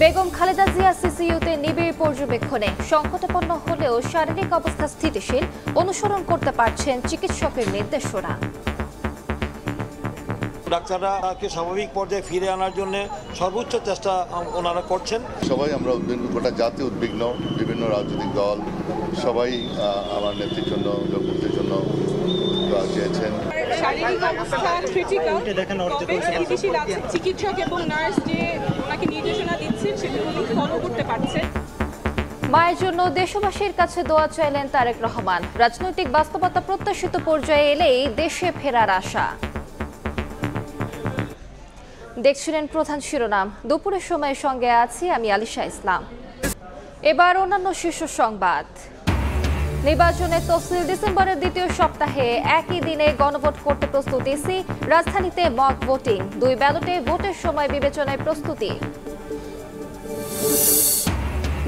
বেগম খালেদা জিয়া সিসিইউতে নিবিড় পর্যবেক্ষণে সংকটাপন্ন হলেও শারীরিক অবস্থা স্থিতিশীল, অনুসরণ করতে পারছেন চিকিৎসকের নির্দেশনা। ডাক্তাররাকে স্বাভাবিক পর্যায়ে ফিরে আনার জন্য সর্বোচ্চ চেষ্টা ওনারা করছেন। সবাই আমরা উদ্বিগ্ন, গোটা জাতি উদ্বিগ্ন, বিভিন্ন রাজনৈতিক দল সবাই আমার নেত্রীর জন্য, মুক্তির জন্য চেয়েছেন। শারীরিক অবস্থা ক্রিটিক্যাল, স্থিতিশীল আছে। চিকিৎসক এবং নার্স যে ওনাকে নির্দেশনা দিচ্ছেন সেগুলো উনি ফলো করতে পারছেন। মায়ের জন্য দেশবাসীর কাছে দোয়া চাইলেন তারেক রহমান। রাজনৈতিক বাস্তবতা প্রত্যাশিত পর্যায়ে এলেই দেশে ফেরার আশা। দেখছিলেন প্রধান শিরোনাম। দুপুরের সময়ের সঙ্গে আছি আমি আলিশা ইসলাম। এবার অন্যান্য শীর্ষ সংবাদ। নির্বাচনের তফসিল ডিসেম্বরের দ্বিতীয় সপ্তাহে একই দিনে গণভোট করতে প্রস্তুত ইসি। রাজধানীতে মক ভোটিং, 2 ব্যালটে ভোটের সময় বিবেচনায় প্রস্তুতি।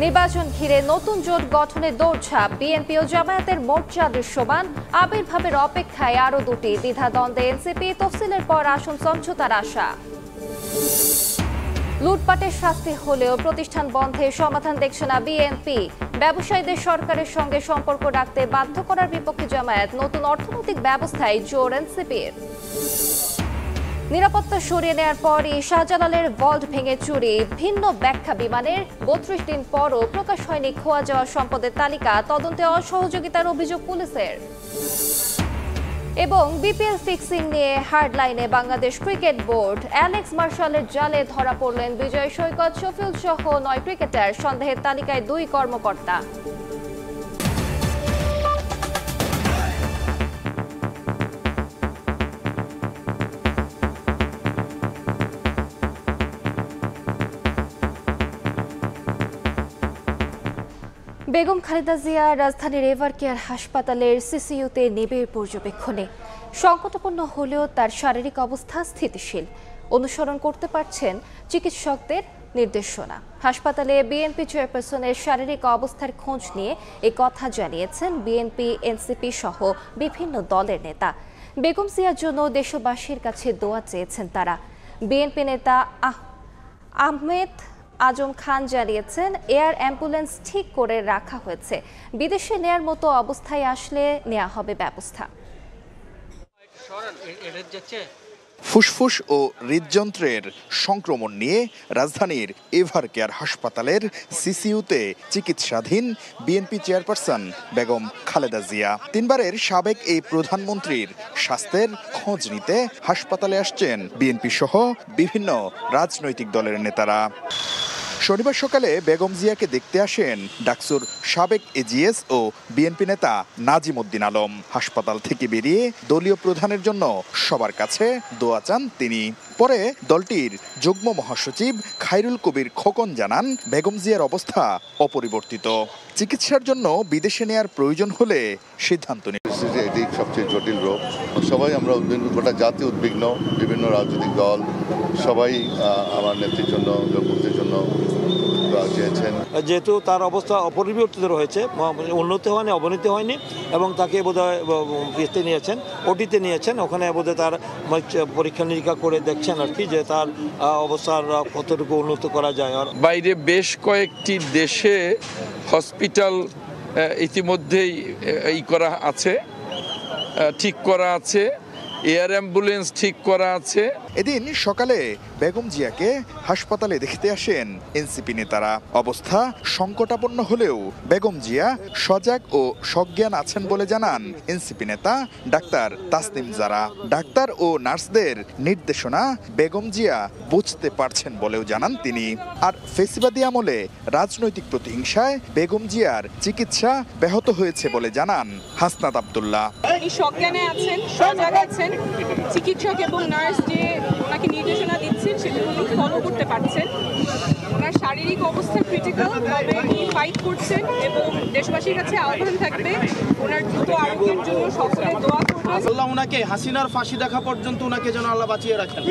নির্বাচন ঘিরে নতুন জোট গঠনের দৌড়ঝাঁপ। বিএনপি ও জামায়াতের মোর্চা দৃশ্যমান। আবির্ভাবের অপেক্ষায় আরও 2টি। দ্বিধাদ্বন্দ্বে এনসিপি। তফসিলের পর আসন সমঝোতার আশা। লুটপাটের শাস্তি হলেও প্রতিষ্ঠান বন্ধে সমাধান দেখছে না বিএনপি। ব্যবসায়ীদের সরকারের সঙ্গে সম্পর্ক রাখতে বাধ্য করার বিপক্ষে জামায়াত। নতুন অর্থনৈতিক ব্যবস্থায় জোর এনসিপির। নিরাপত্তা সরিয়ে নেওয়ার পরই শাহজালালের ভল্ট ভেঙে চুরি। ভিন্ন ব্যাখ্যা বিমানের। 32 দিন পরও প্রকাশ হয়নি খোয়া যাওয়া সম্পদের তালিকা। তদন্তে অসহযোগিতার অভিযোগ পুলিশের। এবং বিপিএল ফিক্সিং নিয়ে হার্ডলাইনে বাংলাদেশ ক্রিকেট বোর্ড। অ্যালেক্স মার্শালের জালে ধরা পড়লেন বিজয় সৈকত, শফিউল সহ 9 ক্রিকেটার। সন্দেহের তালিকায় 2 কর্মকর্তা। বেগম খালেদা জিয়া রাজধানীর এভার কেয়ার হাসপাতালের সিসিইউতে নিবিড় পর্যবেক্ষণে। সংকটাপন্ন হলেও তার শারীরিক অবস্থা স্থিতিশীল, অনুসরণ করতে পারছেন চিকিৎসকদের নির্দেশনা। হাসপাতালে বিএনপি চেয়ারপারসনের শারীরিক অবস্থার খোঁজ নিয়ে এ কথা জানিয়েছেন বিএনপি, এনসিপি সহ বিভিন্ন দলের নেতা। বেগম জিয়ার জন্য দেশবাসীর কাছে দোয়া চেয়েছেন তারা। বিএনপি নেতা আহমেদ আজম খান জানিয়েছেন, এয়ার অ্যাম্বুলেন্স ঠিক করে রাখা হয়েছে। বিদেশে নেয়ার মতো অবস্থায় আসলে নেওয়া হবে ব্যবস্থা। ফুসফুস ও হৃদযন্ত্রের সংক্রমণ নিয়ে রাজধানীর এভার কেয়ার হাসপাতালের সিসিইউতে চিকিৎসাধীন বিএনপি চেয়ারপারসন বেগম খালেদা জিয়া। 3 বারের সাবেক এই প্রধানমন্ত্রীর স্বাস্থ্যের খোঁজ নিতে হাসপাতালে আসছেন বিএনপি সহ বিভিন্ন রাজনৈতিক দলের নেতারা। শনিবার সকালে বেগম জিয়াকে দেখতে আসেন ডাকসুর সাবেক এজিএস ও বিএনপি নেতা নাজিম উদ্দিন আলম। হাসপাতাল থেকে বেরিয়ে দলীয় প্রধানের জন্য সবার কাছে দোয়া চান তিনি। পরে দলটির যুগ্ম মহাসচিব খায়রুল কবির খোকন জানান, বেগম জিয়ার অবস্থা অপরিবর্তিত। চিকিৎসার জন্য বিদেশে নেয়ার প্রয়োজন হলে সিদ্ধান্ত নেবে। এটি সবচেয়ে জটিল রোগ। সবাই আমরা উদ্বিগ্ন, গোটা জাতি উদ্বিগ্ন, বিভিন্ন রাজনৈতিক দল সবাই আমার নেত্রীর জন্য, মুক্তির জন্য চেয়েছেন। যেহেতু তার অবস্থা অপরিবর্তিত রয়েছে, উন্নতি হয়নি, অবনতি হয়নি, এবং তাকে বোধহয় ইয়েতে নিয়েছেন, ওটিতে নিয়েছেন। ওখানে বোধহয় তার পরীক্ষা নিরীক্ষা করে দেখছেন আর কি, যে তার অবস্থার কতটুকু উন্নত করা যায়। আর বাইরে বেশ কয়েকটি দেশে হসপিটাল ইতিমধ্যেই করা আছে, ঠিক করা আছে, এয়ার অ্যাম্বুলেন্স ঠিক করা আছে। এদিন সকালে বেগম জিয়াকে হাসপাতালে দেখতে আসেন এনসিপি নেতারা। অবস্থা সংকটাপন্ন হলেও বেগম জিয়া সজাগ ও সজ্ঞান আছেন বলে জানান এনসিপি নেতা ডাক্তার তাসনিম জারা। ডাক্তার ও নার্সদের নির্দেশনা বেগম জিয়া বুঝতে পারছেন বলেও জানান তিনি। আর ফেসিবাদী আমলে রাজনৈতিক প্রতিহিংসায় বেগম জিয়ার চিকিৎসা ব্যাহত হয়েছে বলে জানান হাসনাত আব্দুল্লাহ। সজ্ঞানে আছেন, সজাগ আছেন। চিকিৎসক এবং নার্স যে ওনাকে নির্দেশনা দিচ্ছেন সেগুলো উনি ফলো করতে পারছেন। ওনার শারীরিক অবস্থা ক্রিটিক্যাল, তবে উনি ফাইট করছেন এবং দেশবাসীর কাছে আহ্বান থাকবে ওনার দ্রুত আরোগ্যের জন্য সকলে দোয়া করবেন। আল্লাহ ওনাকে হাসিনার ফাঁসি দেখা পর্যন্ত ওনাকে যেন আল্লাহ বাঁচিয়ে রাখেন।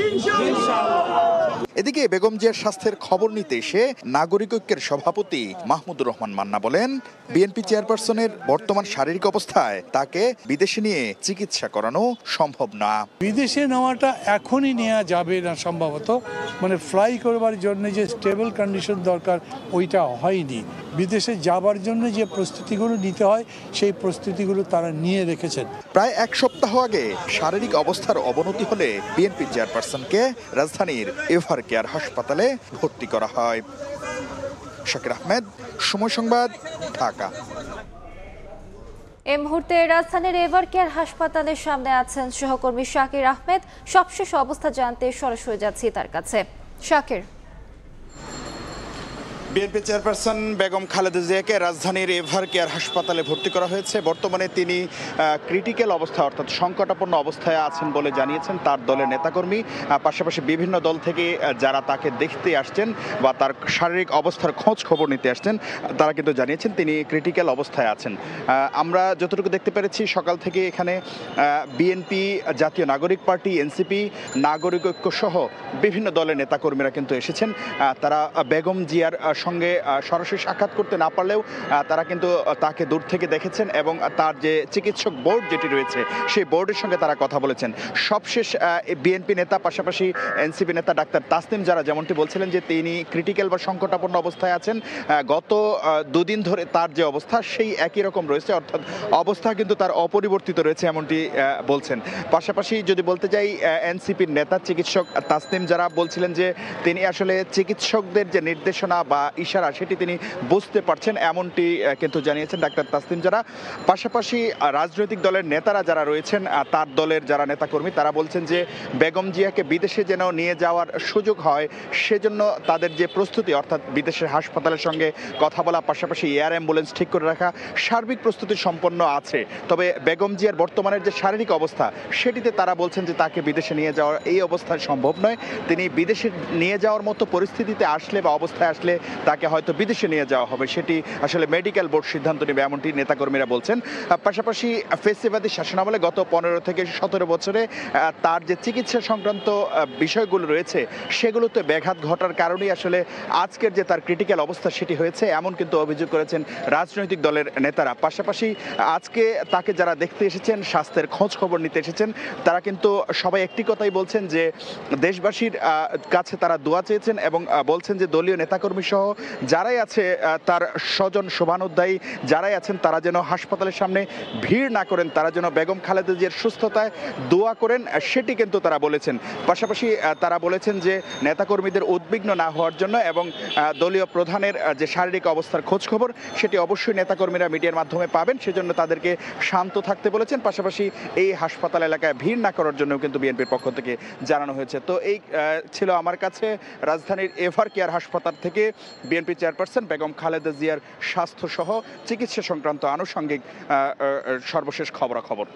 এদিকে বেগম জিয়ার স্বাস্থ্যের খবর নিতে এসে নাগরিক ঐক্যের সভাপতি মাহমুদুর রহমান মান্না বলেন, বিএনপি চেয়ারপারসনের বর্তমান শারীরিক অবস্থায় তাকে বিদেশে নিয়ে চিকিৎসা করানো সম্ভব না। বিদেশে নেওয়াটা এখনই নেওয়া যাবে না সম্ভবত, মানে ফ্লাই করবার জন্য যে স্টেবল কন্ডিশন দরকার ওইটা হয়নি। বিদেশে যাবার জন্য যে প্রস্তুতিগুলো নিতে হয় সেই প্রস্তুতিগুলো তারা নিয়ে রেখেছেন। প্রায় এক সপ্তাহ আগে শারীরিক অবস্থার অবনতি হলে বিএনপি চেয়ারপারসনকে রাজধানীর এভার কেয়ার হাসপাতালে ভর্তি করা হয়। শাকির আহমেদ, সময় সংবাদ, ঢাকা। এই মুহূর্তে রাজধানীর এভার কেয়ার হাসপাতালের সামনে আছেন সহকর্মী শাকির আহমেদ। সবশেষ অবস্থা জানতে সরাসরি যাচ্ছি তার কাছে। শাকির, বিএনপি চেয়ারপারসন বেগম খালেদা জিয়াকে রাজধানীর এভার কেয়ার হাসপাতালে ভর্তি করা হয়েছে। বর্তমানে তিনি ক্রিটিক্যাল অবস্থা অর্থাৎ সংকটাপন্ন অবস্থায় আছেন বলে জানিয়েছেন তার দলের নেতাকর্মী। পাশাপাশি বিভিন্ন দল থেকে যারা তাকে দেখতে আসছেন বা তার শারীরিক অবস্থার খোঁজ খবর নিতে আসছেন তারা কিন্তু জানিয়েছেন তিনি ক্রিটিক্যাল অবস্থায় আছেন। আমরা যতটুকু দেখতে পেরেছি সকাল থেকে এখানে বিএনপি, জাতীয় নাগরিক পার্টি, এনসিপি, নাগরিক ঐক্য সহ বিভিন্ন দলের নেতাকর্মীরা কিন্তু এসেছেন। তারা বেগম জিয়ার সঙ্গে সরাসরি সাক্ষাৎ করতে না পারলেও তারা কিন্তু তাকে দূর থেকে দেখেছেন এবং তার যে চিকিৎসক বোর্ড যেটি রয়েছে সেই বোর্ডের সঙ্গে তারা কথা বলেছেন। সবশেষ বিএনপি নেতা পাশাপাশি এনসিপি নেতা ডাক্তার তাসনিম যারা যেমনটি বলছিলেন যে তিনি ক্রিটিক্যাল বা সংকটাপন্ন অবস্থায় আছেন। গত দুদিন ধরে তার যে অবস্থা সেই একই রকম রয়েছে, অর্থাৎ অবস্থা কিন্তু তার অপরিবর্তিত রয়েছে এমনটি বলছেন। পাশাপাশি যদি বলতে যাই এনসিপির নেতা চিকিৎসক তাসনিম যারা বলছিলেন যে তিনি আসলে চিকিৎসকদের যে নির্দেশনা বা ইশারা সেটি তিনি বুঝতে পারছেন এমনটি কিন্তু জানিয়েছেন ডাক্তার তাসনিম যারা। পাশাপাশি রাজনৈতিক দলের নেতারা যারা রয়েছেন তার দলের যারা নেতাকর্মী তারা বলছেন যে বেগম জিয়াকে বিদেশে যেন নিয়ে যাওয়ার সুযোগ হয় সেজন্য তাদের যে প্রস্তুতি অর্থাৎ বিদেশের হাসপাতালের সঙ্গে কথা বলা, পাশাপাশি এয়ার অ্যাম্বুলেন্স ঠিক করে রাখা, সার্বিক প্রস্তুতি সম্পন্ন আছে। তবে বেগম জিয়ার বর্তমানের যে শারীরিক অবস্থা সেটিতে তারা বলছেন যে তাকে বিদেশে নিয়ে যাওয়ার এই অবস্থায় সম্ভব নয়। তিনি বিদেশে নিয়ে যাওয়ার মতো পরিস্থিতিতে আসলে বা অবস্থায় আসলে তাকে হয়তো বিদেশে নিয়ে যাওয়া হবে, সেটি আসলে মেডিকেল বোর্ড সিদ্ধান্ত নেবে এমনটি নেতাকর্মীরা বলছেন। পাশাপাশি ফেসিবাদী শাসনামলে গত 15 থেকে 17 বছরে তার যে চিকিৎসা সংক্রান্ত বিষয়গুলো রয়েছে সেগুলোতে ব্যাঘাত ঘটার কারণেই আসলে আজকের যে তার ক্রিটিক্যাল অবস্থা সেটি হয়েছে এমন কিন্তু অভিযোগ করেছেন রাজনৈতিক দলের নেতারা। পাশাপাশি আজকে তাকে যারা দেখতে এসেছেন, স্বাস্থ্যের খোঁজ খবর নিতে এসেছেন, তারা কিন্তু সবাই একটি কথাই বলছেন যে দেশবাসীর কাছে তারা দোয়া চেয়েছেন এবং বলছেন যে দলীয় নেতাকর্মী সহ যারাই আছে তার স্বজন শুভানুধ্যায়ী যারাই আছেন তারা যেন হাসপাতালের সামনে ভিড় না করেন, তারা যেন বেগম খালেদা জিয়ার সুস্থতায় দোয়া করেন সেটি কিন্তু তারা বলেছেন। পাশাপাশি তারা বলেছেন যে নেতাকর্মীদের উদ্বিগ্ন না হওয়ার জন্য এবং দলীয় প্রধানের যে শারীরিক অবস্থার খোঁজ খবর সেটি অবশ্যই নেতাকর্মীরা মিডিয়ার মাধ্যমে পাবেন, সেজন্য তাদেরকে শান্ত থাকতে বলেছেন। পাশাপাশি এই হাসপাতাল এলাকায় ভিড় না করার জন্য কিন্তু বিএনপির পক্ষ থেকে জানানো হয়েছে। তো এই ছিল আমার কাছে রাজধানীর এভার কেয়ার হাসপাতাল থেকে বিএনপি চেয়ারপারসন বেগম খালেদা জিয়ার স্বাস্থ্য সহ চিকিৎসা সংক্রান্ত আনুষঙ্গিক সর্বশেষ খবরাখবর।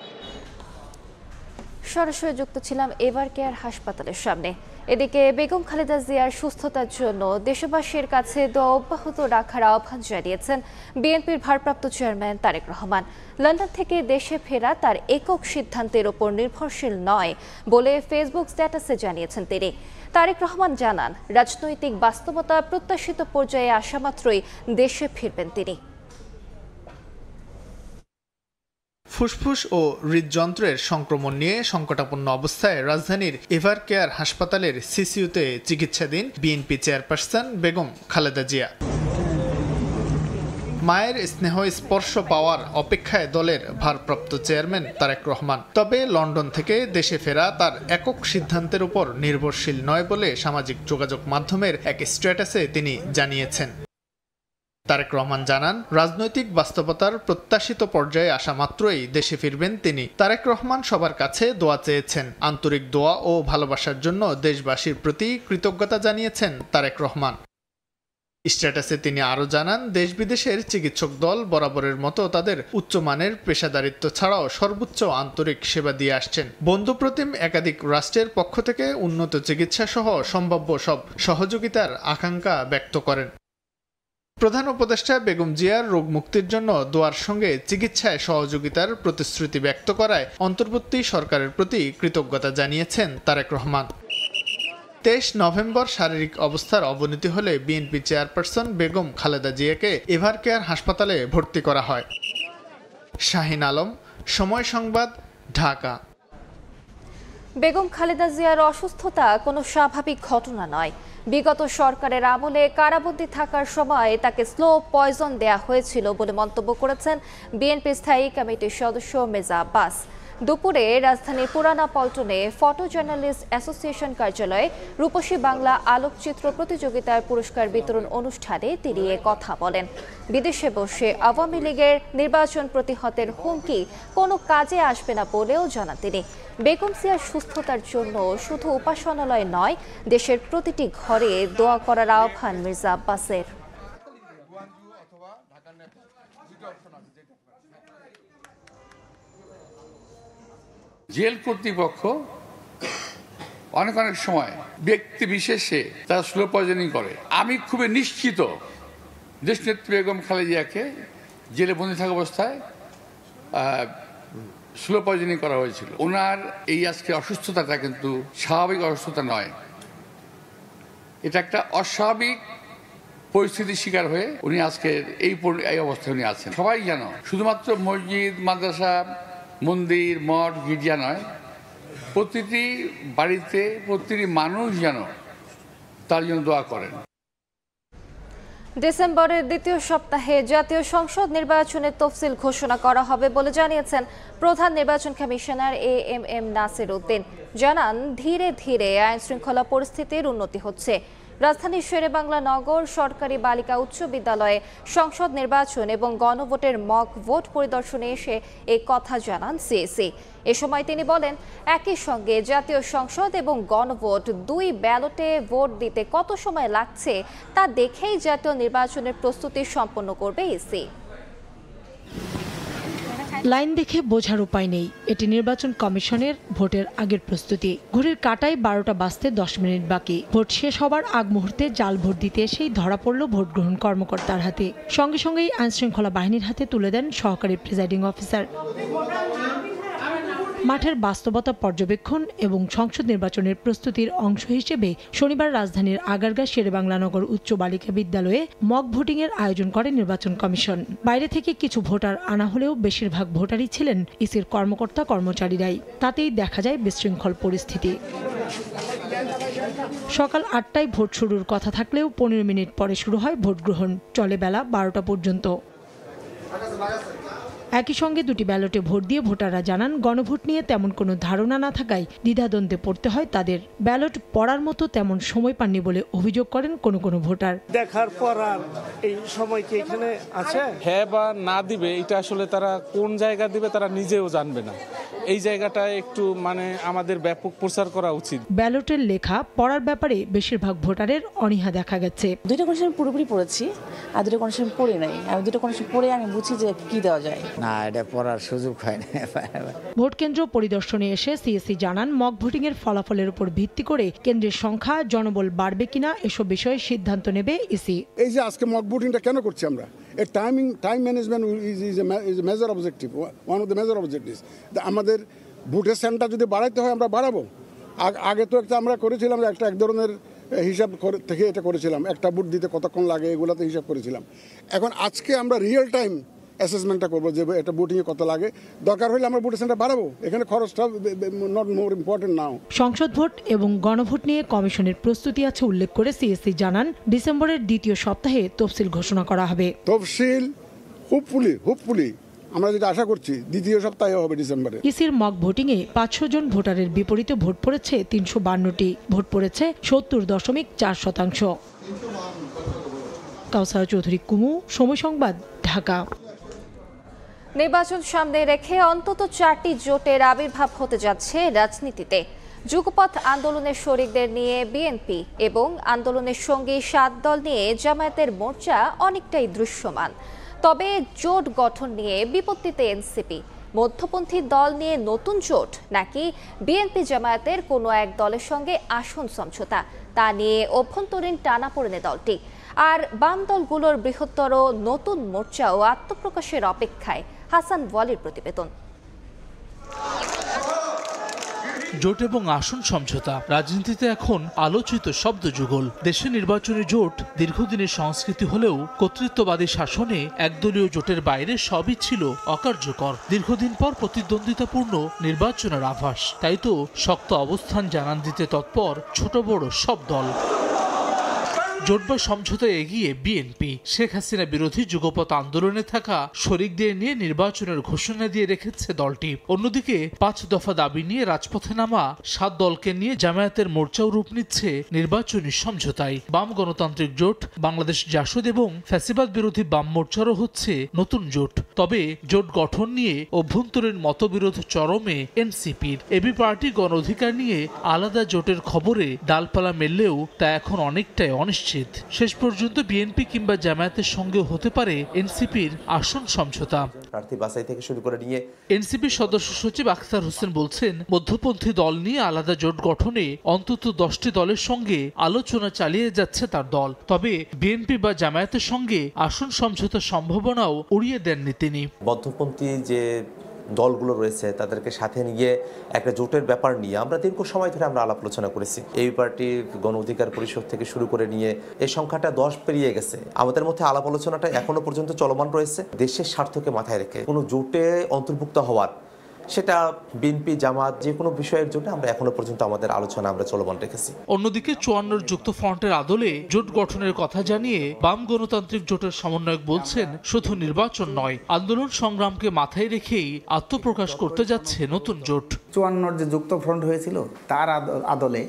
সরাসরি যুক্ত ছিলাম এভার কেয়ার হাসপাতালের সামনে। এদিকে বেগম খালেদা জিয়ার সুস্থতার জন্য দেশবাসীর কাছে দোয়া অব্যাহত রাখার আহ্বান জানিয়েছেন বিএনপির ভারপ্রাপ্ত চেয়ারম্যান তারেক রহমান। লন্ডন থেকে দেশে ফেরা তার একক সিদ্ধান্তের ওপর নির্ভরশীল নয় বলে ফেসবুক স্ট্যাটাসে জানিয়েছেন তিনি। তারেক রহমান জানান, রাজনৈতিক বাস্তবতা প্রত্যাশিত পর্যায়ে আসা মাত্রই দেশে ফিরবেন তিনি। ফুসফুস ও হৃদযন্ত্রের সংক্রমণ নিয়ে সংকটাপন্ন অবস্থায় রাজধানীর এভার কেয়ার হাসপাতালের সিসিইউতে চিকিৎসাধীন বিএনপি চেয়ারপারসন বেগম খালেদা জিয়া। মায়ের স্নেহ স্পর্শ পাওয়ার অপেক্ষায় দলের ভারপ্রাপ্ত চেয়ারম্যান তারেক রহমান। তবে লন্ডন থেকে দেশে ফেরা তার একক সিদ্ধান্তের উপর নির্ভরশীল নয় বলে সামাজিক যোগাযোগ মাধ্যমের এক স্ট্যাটাসে তিনি জানিয়েছেন। তারেক রহমান জানান, রাজনৈতিক বাস্তবতার প্রত্যাশিত পর্যায়ে আসা মাত্রই দেশে ফিরবেন তিনি। তারেক রহমান সবার কাছে দোয়া চেয়েছেন। আন্তরিক দোয়া ও ভালোবাসার জন্য দেশবাসীর প্রতি কৃতজ্ঞতা জানিয়েছেন তারেক রহমান। স্ট্যাটাসে তিনি আরও জানান, দেশ বিদেশের চিকিৎসক দল বরাবরের মতো তাদের উচ্চমানের পেশাদারিত্ব ছাড়াও সর্বোচ্চ আন্তরিক সেবা দিয়ে আসছেন। বন্ধুপ্রতিম একাধিক রাষ্ট্রের পক্ষ থেকে উন্নত চিকিৎসা সহ সম্ভাব্য সব সহযোগিতার আকাঙ্ক্ষা ব্যক্ত করেন। প্রধান উপদেষ্টা বেগম জিয়ার রোগ মুক্তির জন্য দোয়ার সঙ্গে চিকিৎসায় সহযোগিতার প্রতিশ্রুতি ব্যক্ত করায় অন্তর্বর্তী সরকারের প্রতি কৃতজ্ঞতা জানিয়েছেন তারেক রহমান। 23 নভেম্বর শারীরিক অবস্থার অবনতি হলে বিএনপি চেয়ারপারসন বেগম খালেদা জিয়াকে এভারকেয়ার হাসপাতালে ভর্তি করা হয়। শাহিন আলম, সময় সংবাদ, ঢাকা। বেগম খালেদা জিয়ার অসুস্থতা কোনো স্বাভাবিক ঘটনা নয়। বিগত সরকারের আমলে কারাবন্দী থাকার সময় তাকে স্লো পয়জন দেয়া হয়েছিল বলে মন্তব্য করেছেন বিএনপি স্থায়ী কমিটির সদস্য মির্জা আব্বাস। দুপুরে রাজধানীর পুরানা পল্টনে ফটো জার্নালিস্ট অ্যাসোসিয়েশন কার্যালয়ে রূপসী বাংলা আলোকচিত্র প্রতিযোগিতার পুরস্কার বিতরণ অনুষ্ঠানে তিনি এ কথা বলেন। বিদেশে বসে আওয়ামী লীগের নির্বাচন প্রতিহতের হুমকি কোনো কাজে আসবে না বলেও জানান তিনি। বেগম জিয়ার সুস্থতার জন্য শুধু উপাসনালয় নয়, দেশের প্রতিটি ঘরে দোয়া করার আহ্বান মির্জা আব্বাসের। জেল কর্তৃপক্ষ অনেক সময় ব্যক্তি বিশেষে তারা স্লো পয়জনিং করে। আমি খুবই নিশ্চিত দেশনেত্রী বেগম খালেদা জিয়াকে জেলে বন্দী থাকা অবস্থায় স্লো পয়জনিং করা হয়েছিল। ওনার এই আজকে অসুস্থতাটা কিন্তু স্বাভাবিক অসুস্থতা নয়, এটা একটা অস্বাভাবিক পরিস্থিতির শিকার হয়ে উনি আজকে এই অবস্থায় উনি আছেন। সবাই যেন শুধুমাত্র মসজিদ, মাদ্রাসা, মন্দির, মঠ, গির্জা নয়, প্রতিটি বাড়িতে প্রতিটি মানুষ যেন তার জন্য দোয়া করেন। ডিসেম্বরের দ্বিতীয় সপ্তাহে জাতীয় সংসদ নির্বাচনের তফসিল ঘোষণা করা হবে বলে জানিয়েছেন প্রধান নির্বাচন কমিশনার এএমএম নাসির উদ্দিন। জানান, ধীরে ধীরে আইন শৃঙ্খলা পরিস্থিতির উন্নতি হচ্ছে। রাজধানীর শেরেবাংলা নগর সরকারি বালিকা উচ্চ বিদ্যালয়ে সংসদ নির্বাচন এবং গণভোটের মক ভোট পরিদর্শনে এসে এই কথা জানান সিএসি। এ সময় তিনি বলেন, একই সঙ্গে জাতীয় সংসদ এবং গণভোট দুই ব্যালটে ভোট দিতে কত সময় লাগছে তা দেখেই জাতীয় নির্বাচনের প্রস্তুতি সম্পন্ন করবে ইসি। লাইন দেখে বোঝার উপায় নেই, এটি নির্বাচন কমিশনের ভোটের আগের প্রস্তুতি। ঘড়ির কাঁটায় 12টা বাজতে 10 মিনিট বাকি। ভোট শেষ হবার আগ মুহূর্তে জাল ভোট দিতে এসেই ধরা পড়ল ভোট গ্রহণ কর্মকর্তার হাতে। সঙ্গে সঙ্গেই আইনশৃঙ্খলা বাহিনীর হাতে তুলে দেন সহকারী প্রিজাইডিং অফিসার। মাঠের বাস্তবতা পর্যবেক্ষণ এবং সংসদ নির্বাচনের প্রস্তুতির অংশ হিসেবে শনিবার রাজধানীর আগারগাঁ শেরেবাংলানগর উচ্চ বালিকা বিদ্যালয়ে মক ভোটিংয়ের আয়োজন করে নির্বাচন কমিশন। বাইরে থেকে কিছু ভোটার আনা হলেও বেশিরভাগ ভোটারই ছিলেন ইসির কর্মকর্তা কর্মচারীরাই। তাতেই দেখা যায় বিশৃঙ্খল পরিস্থিতি। সকাল 8টায় ভোট শুরুর কথা থাকলেও 15 মিনিট পরে শুরু হয় ভোট গ্রহণ, চলে বেলা 12টা পর্যন্ত। একই সঙ্গে দুটি ব্যালটে ভোট দিয়ে ভোটাররা জানান, গণভোট নিয়ে তেমন কোনো ধারণা না থাকায় দ্বিধাদ্বন্দ্বে পড়তে হয় তাদের। ব্যালট পড়ার মতো তেমন সময় পাননি বলে অভিযোগ করেন কোনো কোনো ভোটার। দেখার পর আর এই সময় কি এখানে আছে? হ্যাঁ বা না দিবে, এটা আসলে তারা কোন জায়গা দিবে তারা নিজেও জানবে না। এই জায়গাটা একটু আমাদের ব্যাপক প্রচার করা উচিত। ব্যালটের লেখা পড়ার ব্যাপারে বেশিরভাগ ভোটারের অনীহা দেখা গেছে। দুটো কন্ডিশন পুরোপুরি পড়েছি আর দুটো কন্ডিশন পড়ে নাই। আমি দুটো কন্ডিশন পড়ে আমি বুঝি যে কি দেওয়া যায় না, এটা পড়ার সুযোগ হয় না। ভোট কেন্দ্র পরিদর্শনে এসে সিএসি জানান, মক ভোটিং এর ফলাফলের উপর ভিত্তি করে কেন্দ্রের সংখ্যা, জনবল বাড়বে কিনা এসব বিষয়ে সিদ্ধান্ত নেবে ইসি। এই যে আজকে মক ভোটিংটা কেন করছি আমরা, এর time management is a major objective, one of the major objectives. আমাদের ভোটের সেন্টার যদি বাড়াইতে হয় আমরা বাড়াবো। আগে তো একটা আমরা করেছিলাম এক ধরনের হিসাব থেকে এটা করেছিলাম, একটা ভোট দিতে কতক্ষণ লাগে এগুলোতে হিসাব করেছিলাম। এখন আজকে আমরা রিয়েল টাইম অ্যাসেসমেন্টটা করবো যে এটা ভোটিংয়ে কত লাগে, দরকার হলে আমরা ভোটের সেন্টার বাড়াবো। এখানে খরচটা নট মোর ইম্পর্টেন্ট নাও। সংসদ ভোট এবং গণভোট নিয়ে কমিশনের প্রস্তুতি আছে উল্লেখ করে সিএসি জানান, ডিসেম্বরের দ্বিতীয় সপ্তাহে তফসিল ঘোষণা করা হবে। তফসিল হোপফুলি আমরা যেটা আশা করছি দ্বিতীয় সপ্তাহে হবে ডিসেম্বরে। ইসির মক ভোটিংয়ে 500 জন ভোটারের বিপরীতে ভোট পড়েছে 352টি। ভোট পড়েছে 70.4%। কাউসার চৌধুরী কুমু, সময় সংবাদ, ঢাকা। নির্বাচন সামনে রেখে অন্তত 4টি জোটের আবির্ভাব হতে যাচ্ছে রাজনীতিতে। যুগপথ আন্দোলনের শরিকদের নিয়ে বিএনপি এবং আন্দোলনের সঙ্গী 7 দল নিয়ে জামায়াতের মোর্চা অনেকটাই দৃশ্যমান। তবে জোট গঠন নিয়ে বিপত্তিতে এনসিপি। মধ্যপন্থী দল নিয়ে নতুন জোট নাকি বিএনপি জামায়াতের কোনো এক দলের সঙ্গে আসন সমঝোতা, তা নিয়ে অভ্যন্তরীণ টানাপোড়েনে দলটি। আর বাম দলগুলোর বৃহত্তর নতুন মোর্চাও আত্মপ্রকাশের অপেক্ষায়। হাসান ওয়ালির প্রতিবেদন। জোট এবং আসন সমঝোতা রাজনীতিতে এখন আলোচিত শব্দযুগল। দেশে নির্বাচনী জোট দীর্ঘদিনের সংস্কৃতি হলেও কর্তৃত্ববাদী শাসনে একদলীয় জোটের বাইরে সবই ছিল অকার্যকর। দীর্ঘদিন পর প্রতিদ্বন্দ্বিতাপূর্ণ নির্বাচনের আভাস, তাই তো শক্ত অবস্থান জানান দিতে তৎপর ছোট বড় সব দল। জোট বা সমঝোতায় এগিয়ে বিএনপি। শেখ হাসিনা বিরোধী যুগপৎ আন্দোলনে থাকা শরিকদের নিয়ে নির্বাচনের ঘোষণা দিয়ে রেখেছে দলটি। অন্যদিকে 5 দফা দাবি নিয়ে রাজপথে নামা 7 দলকে নিয়ে জামায়াতের মোর্চাও রূপ নিচ্ছে নির্বাচনী সমঝোতায়। বাম গণতান্ত্রিক জোট, বাংলাদেশ জাসদ এবং ফ্যাসিবাদ বিরোধী বাম মোর্চারও হচ্ছে নতুন জোট। তবে জোট গঠন নিয়ে অভ্যন্তরীণ মতবিরোধ চরমে এনসিপির। এবি পার্টি গণ অধিকার নিয়ে আলাদা জোটের খবরে ডালপালা মেললেও তা এখন অনেকটাই অনিশ্চিত। শেষ পর্যন্ত বিএনপি কিংবা জামায়াতের সঙ্গে হতে পারে এনসিপির আসন সমঝোতা। প্রার্থী বাছাই থেকে শুরু করে নিয়ে এনসিপির সদস্য সচিব আখতার হোসেন বলছেন, মধ্যপন্থী দল নিয়ে আলাদা জোট গঠনে অন্তত 10টি দলের সঙ্গে আলোচনা চালিয়ে যাচ্ছে তার দল। তবে বিএনপি বা জামায়াতের সঙ্গে আসন সমঝোতার সম্ভাবনাও উড়িয়ে দেননি তিনি। মধ্যপন্থী যে দলগুলো রয়েছে তাদেরকে সাথে নিয়ে একটা জোটের ব্যাপার নিয়ে আমরা দীর্ঘ সময় ধরে আমরা আলাপ আলোচনা করেছি। এই পার্টির গণ অধিকার পরিষদ থেকে শুরু করে নিয়ে এই সংখ্যাটা 10 পেরিয়ে গেছে। আমাদের মধ্যে আলাপ আলোচনাটা এখনো পর্যন্ত চলমান রয়েছে। দেশের স্বার্থকে মাথায় রেখে কোনো জোটে অন্তর্ভুক্ত হওয়ার, সেটা বিএনপি জামাত যে কোনো বিষয়ের জন্য আমরা এখনো পর্যন্ত আমাদের আলোচনা আমরা চলমান রেখেছি। অন্যদিকে 54 যুক্ত ফ্রন্টের আদলে জোট গঠনের কথা জানিয়ে বাম গণতান্ত্রিক জোটের সমন্বয়ক বলছেন, শুধু নির্বাচন নয়, আন্দোলন সংগ্রামকে মাথায় রেখেই আত্মপ্রকাশ করতে যাচ্ছে নতুন জোট। 54 যে যুক্ত ফ্রন্ট হয়েছিল তার আদলে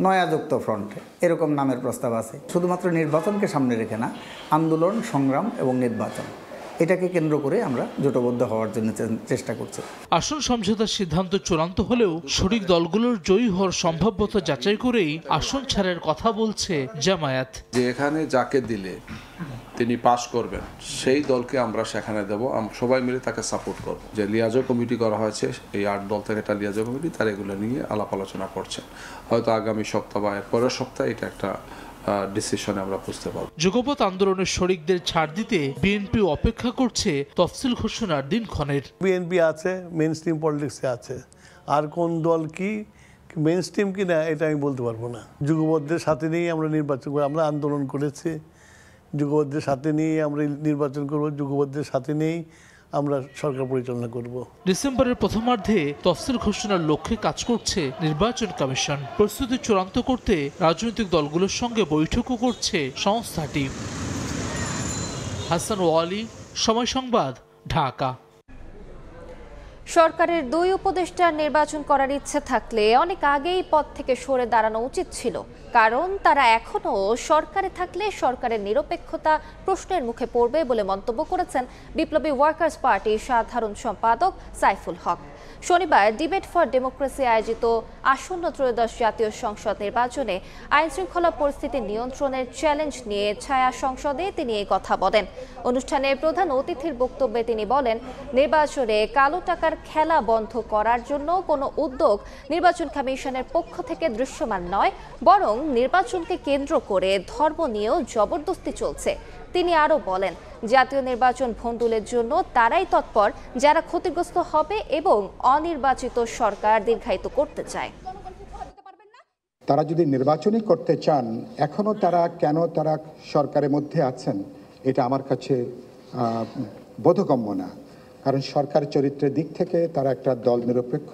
নয়া যুক্ত ফ্রন্ট এরকম নামের প্রস্তাব আছে। শুধুমাত্র নির্বাচনকে সামনে রেখে না, আন্দোলন সংগ্রাম এবং নির্বাচন এটাকে কেন্দ্র করে আমরা জোটবদ্ধ হওয়ার জন্য চেষ্টা করছি। আসন সমঝোতার সিদ্ধান্ত চূড়ান্ত হলেও শরিক দলগুলোর জয়ী হওয়ার সম্ভাব্যতা যাচাই করেই আসন ছাড়ের কথা বলছে জামায়াত। যে এখানে যাকে দিলে তিনি পাশ করবেন সেই দলকে আমরা সেখানে দেব, সবাই মিলে তাকে সাপোর্ট করব। যে লিয়াজো কমিটি করা হয়েছে, এই 8 দল থেকে একটা লিয়াজো কমিটি, তার এগুলো নিয়ে আলাপ আলোচনা করছেন। হয়তো আগামী সপ্তাহ বা এর পরের সপ্তাহে এটা একটা ডিসিশনে আমরা বুঝতে পারব। যুগপৎ আন্দোলনের শরিকদের ছাড় দিতে বিএনপি অপেক্ষা করছে তফসিল ঘোষণার দিনক্ষণের। বিএনপি আছে, মেইন স্ট্রিম পলিটিক্সে আছে, আর কোন দল কি মেইন স্ট্রিম কিনা এটা আমি বলতে পারবো না। যুগপথদের সাথে নিয়েই আমরা নির্বাচন করি, আমরা আন্দোলন করেছি, যুগপথদের সাথে নিয়েই আমরা নির্বাচন করব, যুগপথদের সাথে নিয়েই আমরা সরকার পরিচালনা করব। ডিসেম্বরের প্রথমার্ধে তফসিল ঘোষণার লক্ষ্যে কাজ করছে নির্বাচন কমিশন। প্রস্তুতি চূড়ান্ত করতে রাজনৈতিক দলগুলোর সঙ্গে বৈঠকও করছে সংস্থাটি। হাসান ওয়ালি, সময় সংবাদ, ঢাকা। সরকারের 2 উপদেষ্টার নির্বাচন করার ইচ্ছে থাকলে অনেক আগেই পদ থেকে সরে দাঁড়ানো উচিত ছিল, কারণ তারা এখনো সরকারে থাকলে সরকারের নিরপেক্ষতা প্রশ্নের মুখে পড়বে বলে মন্তব্য করেছেন বিপ্লবী ওয়ার্কার্স পার্টির সাধারণ সম্পাদক সাইফুল হক। শনিবার ডিবেট ফর ডেমোক্রেসি আয়োজিত আসন্ন 13শ জাতীয় সংসদ নির্বাচনে আইনশৃঙ্খলা পরিস্থিতি নিয়ন্ত্রণের চ্যালেঞ্জ নিয়ে ছায়া সংসদে তিনি এই কথা বলেন। অনুষ্ঠানে প্রধান অতিথির বক্তব্যে তিনি বলেন, নির্বাচনে কালো টাকার খেলা বন্ধ করার জন্য কোনো উদ্যোগ নির্বাচন কমিশনের পক্ষ থেকে দৃশ্যমান নয়, বরং নির্বাচনকে কেন্দ্র করে ধর্ম নিয়েও জবরদস্তি চলছে। তিনি আরও বলেন, জাতীয় নির্বাচন ভণ্ডুলের জন্য তারাই তৎপর যারা ক্ষতিগ্রস্ত হবে এবং অনির্বাচিত সরকার দীর্ঘায়িত করতে চায়। তারা যদি নির্বাচনই করতে চান, এখনো তারা কেন সরকারের মধ্যে আছেন এটা আমার কাছে বোধগম্য না। কারণ সরকার চরিত্রের দিক থেকে তারা একটা দল নিরপেক্ষ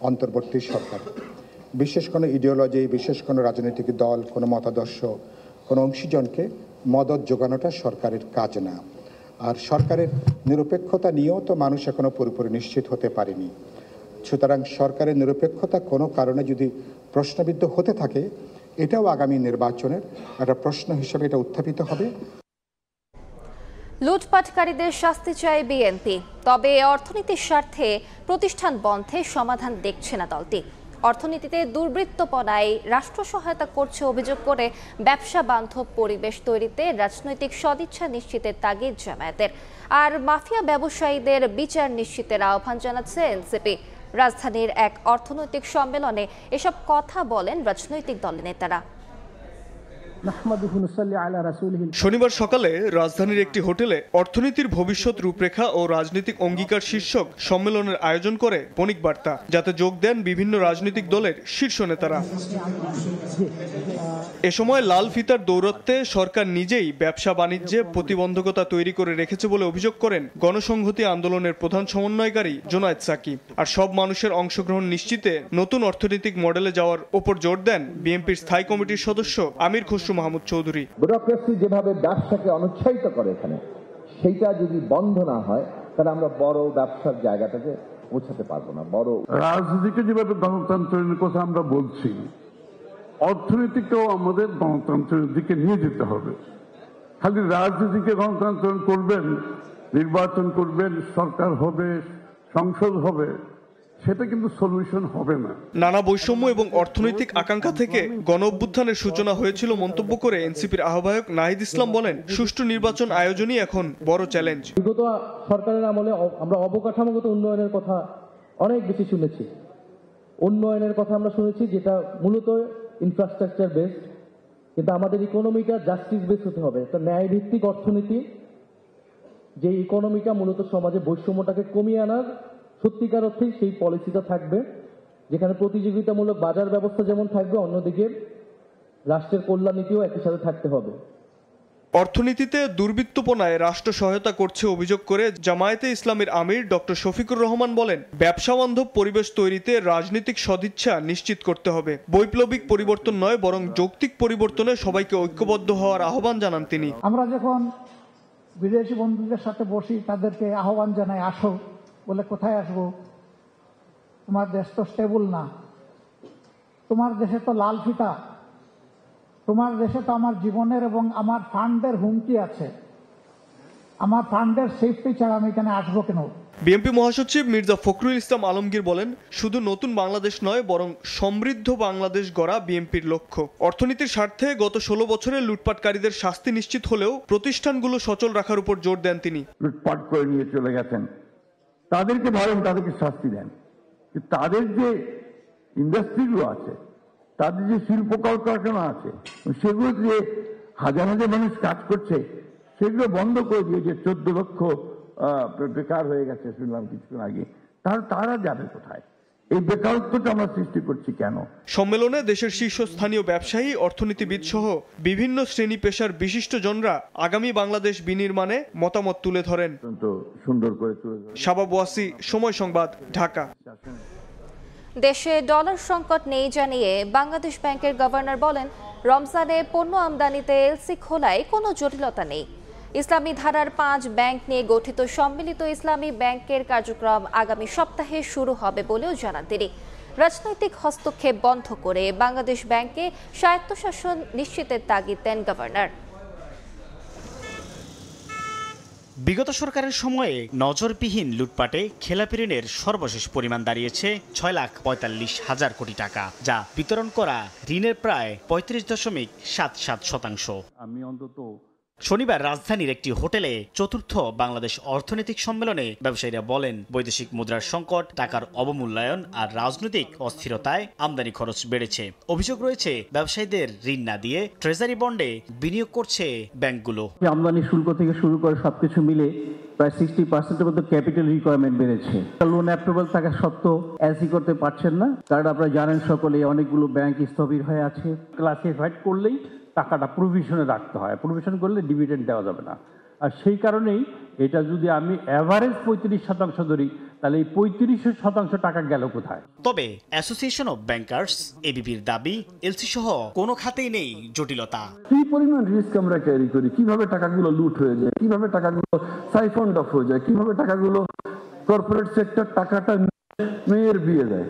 অন্তর্বর্তী সরকার। বিশেষ কোনো ইডিওলজি, বিশেষ কোনো রাজনৈতিক দল, কোনো মতাদর্শ, কোনো অংশীজনকে মদত যোগানোটা সরকারের কাজ না। আর সরকারের নিরপেক্ষতা নিয়েও তো মানুষ এখনো পুরোপুরি নিশ্চিত হতে পারেনি। সুতরাং সরকারের নিরপেক্ষতা কোনো কারণে যদি প্রশ্নবিদ্ধ হতে থাকে, এটাও আগামী নির্বাচনের একটা প্রশ্ন হিসেবে এটা উত্থাপিত হবে। লুটপাটকারীদের শাস্তি চায় বিএনপি, তবে অর্থনীতির স্বার্থে প্রতিষ্ঠান বন্ধে সমাধান দেখছে না দলটি। অর্থনীতিতে দুর্বৃত্তপনায় রাষ্ট্র সহায়তা করছে অভিযোগ করে ব্যবসা বান্ধব পরিবেশ তৈরিতে রাজনৈতিক সদিচ্ছা নিশ্চিতের তাগিদ জামায়াতের। আর মাফিয়া ব্যবসায়ীদের বিচার নিশ্চিতের আহ্বান জানাচ্ছে এনসিপি। রাজধানীর এক অর্থনৈতিক সম্মেলনে এসব কথা বলেন রাজনৈতিক দলের নেতারা। শনিবার সকালে রাজধানীর একটি হোটেলে অর্থনীতির ভবিষ্যৎ রূপরেখা ও রাজনৈতিক অঙ্গীকার শীর্ষক সম্মেলনের আয়োজন করে বণিক বার্তা, যাতে যোগ দেন বিভিন্ন রাজনৈতিক দলের শীর্ষ নেতারা। এ সময় লাল ফিতার দৌরত্বে সরকার নিজেই ব্যবসা বাণিজ্যে প্রতিবন্ধকতা তৈরি করে রেখেছে বলে অভিযোগ করেন গণসংহতি আন্দোলনের প্রধান সমন্বয়কারী জোনায়েদ সাকি। আর সব মানুষের অংশগ্রহণ নিশ্চিতে নতুন অর্থনৈতিক মডেলে যাওয়ার উপর জোর দেন বিএনপির স্থায়ী কমিটির সদস্য আমির খসরু মাহমুদ চৌধুরী। ব্যুরোক্রেসি যেভাবে ব্যবসাকে অনুৎসাহিত করে এখানে, সেইটা যদি বন্ধ না হয় তাহলে আমরা বড় ব্যবসার জায়গাটাকে পৌঁছাতে পারবো না। বড় রাজনীতিকে যেভাবে গণতন্ত্রের কথা আমরা বলছি, অর্থনীতিকেও আমাদের গণতন্ত্রের দিকে নিয়ে যেতে হবে। খালি রাজনীতিকে গণতন্ত্র করবেন, নির্বাচন করবেন, সরকার হবে, সংসদ হবে, সেটা কিন্তু সলিউশন হবে না। নানা বৈষম্য এবং অর্থনৈতিক আকাঙ্ক্ষা থেকে গণ অভ্যুত্থানের সূচনা হয়েছিল মন্তব্য করে এনসিপির আহ্বায়ক নাহিদ ইসলাম বলেন, সুষ্ঠু নির্বাচন আয়োজনই এখন বড় চ্যালেঞ্জ। বিগত সরকারের আমলে আমরা অবকাঠামোগত উন্নয়নের কথা অনেক বেশি শুনেছি। উন্নয়নের কথা আমরা শুনেছি যেটা মূলত ইনফ্রাস্ট্রাকচার বেসড, কিন্তু আমাদের ইকোনমিটা জাস্টিস বেসড হতে হবে। একটা ন্যায় ভিত্তিক অর্থনীতি, যে ইকোনমিটা মূলত সমাজে বৈষম্যটাকে কমিয়ে আনার সত্যিকার অর্থেই সেই পলিসিটা থাকবে, যেখানে প্রতিযোগিতামূলক বাজার ব্যবস্থা যেমন থাকবে, অন্যদিকে রাষ্ট্রের কল্যাণ নীতিও একই সাথে থাকতে হবে। অর্থনীতিতে দুর্বৃত্তপনায় রাষ্ট্র সহায়তা করছে অভিযোগ করে জামায়াতে ইসলামীর আমির ডক্টর শফিকুর রহমান বলেন, ব্যবসা বান্ধব পরিবেশ তৈরিতে রাজনৈতিক সদিচ্ছা নিশ্চিত করতে হবে। বৈপ্লবিক পরিবর্তন নয়, বরং যৌক্তিক পরিবর্তনে সবাইকে ঐক্যবদ্ধ হওয়ার আহ্বান জানান তিনি। আমরা যখন বিদেশি বন্ধুদের সাথে বসি, তাদেরকে আহ্বান জানাই, আসো। বলে কোথায় আসবো? তোমার দেশ তো স্টেবল না, তোমার দেশে তো লাল ফিতা, তোমার দেশে তো আমার জীবনের এবং আমার ফান্ডের হুমকি আছে, আমার ফান্ডের সেফটি ছাড়া আমি এখানে আসবো কেন? বিএনপি মহাসচিব মির্জা ফখরুল ইসলাম আলমগীর বলেন, শুধু নতুন বাংলাদেশ নয়, বরং সমৃদ্ধ বাংলাদেশ গড়া বিএনপির লক্ষ্য। অর্থনীতির স্বার্থে গত 16 বছরে লুটপাটকারীদের শাস্তি নিশ্চিত হলেও প্রতিষ্ঠানগুলো সচল রাখার উপর জোর দেন তিনি। লুটপাট করে নিয়ে চলে গেছেন, তাদেরকে ধরেন, তাদেরকে শাস্তি দেন। তাদের যে ইন্ডাস্ট্রিগুলো আছে, তাদের যে শিল্প কলকারখানা আছে, সেগুলো যে হাজার হাজার মানুষ কাজ করছে, সেগুলো বন্ধ করে দিয়ে যে 14 লক্ষ বেকার হয়ে গেছে শুনলাম কিছুক্ষণ আগে, তারা যাবে কোথায়? এই বেকারত্বটা আমরা সৃষ্টি করছি কেন? সম্মেলনে দেশের শীর্ষস্থানীয় ব্যবসায়ী, অর্থনীতিবিদ সহ বিভিন্ন শ্রেণী পেশার বিশিষ্টজনরা আগামী বাংলাদেশ বিনির্মাণে মতামত তুলে ধরেন। সুন্দর করে শাবাব ওয়াসি, সময় সংবাদ, ঢাকা। দেশে ডলার সংকট নেই জানিয়ে বাংলাদেশ ব্যাংকের গভর্নর বলেন, রমজানে পণ্য আমদানিতে এলসি খোলায় কোনো জটিলতা নেই। ইসলামী ধারার 5 ব্যাংক নিয়ে গঠিত সম্মিলিত ইসলামী ব্যাংকের কার্যক্রম আগামী সপ্তাহে শুরু হবে বলেও জানান তিনি। রাজনৈতিক হস্তক্ষেপ বন্ধ করে বাংলাদেশ ব্যাংকে স্বায়ত্তশাসন নিশ্চিতের তাগিদ দেন গভর্নর। বিগত সরকারের সময়ে নজরবিহীন লুটপাটে খেলাপি ঋণের সর্বশেষ পরিমাণ দাঁড়িয়েছে 6,45,000 কোটি টাকা, যা বিতরণ করা ঋণের প্রায় 35.77%। আমি অন্তত শনিবার রাজধানীর একটি হোটেলে চতুর্থ বাংলাদেশ অর্থনৈতিক সম্মেলনে ব্যবসায়ীরা বলেন, বৈদেশিক মুদ্রার সংকট, টাকার অবমূল্যায়ন আর রাজনৈতিক অস্থিরতায় আমদানি খরচ বেড়েছে। অভিযোগ রয়েছে, ব্যবসায়ীদের ঋণ না দিয়ে ট্রেজারি বন্ডে বিনিয়োগ করছে ব্যাংকগুলো। আমদানি শুল্ক থেকে শুরু করে সবকিছু মিলে প্রায় 60%-এর মতো ক্যাপিটাল রিকোয়ারমেন্ট বেড়েছে। লোন অ্যাপ্রুভাল থাকা সত্ত্বেও এলসি করতে পারছেন না, কারণ আপনারা জানেন সকলে অনেকগুলো ব্যাংক স্থবির হয়ে আছে। ক্লাসিফাইড করলেই টাকাটা প্রভিশনে রাখতে হয়, প্রভিশন করলে ডিভিডেন্ড দেওয়া যাবে না। আর সেই কারণেই এটা যদি আমি অ্যাভারেজ 35% ধরি, তাহলে এই 35% টাকা গেল কোথায়? তবে অ্যাসোসিয়েশন অফ ব্যাংকার্স এবিবির দাবি, এলসি সহ কোনো খাতেই নেই জটিলতা। কি পরিমাণ রিস্ক আমরা ক্যারি করি, কিভাবে টাকাগুলো লুট হয়ে যায়, কিভাবে টাকাগুলো সাইফন্ড অফ হয়ে যায়, কিভাবে টাকাগুলো কর্পোরেট সেক্টর টাকাটা মেয়ের বিয়ে দেয়,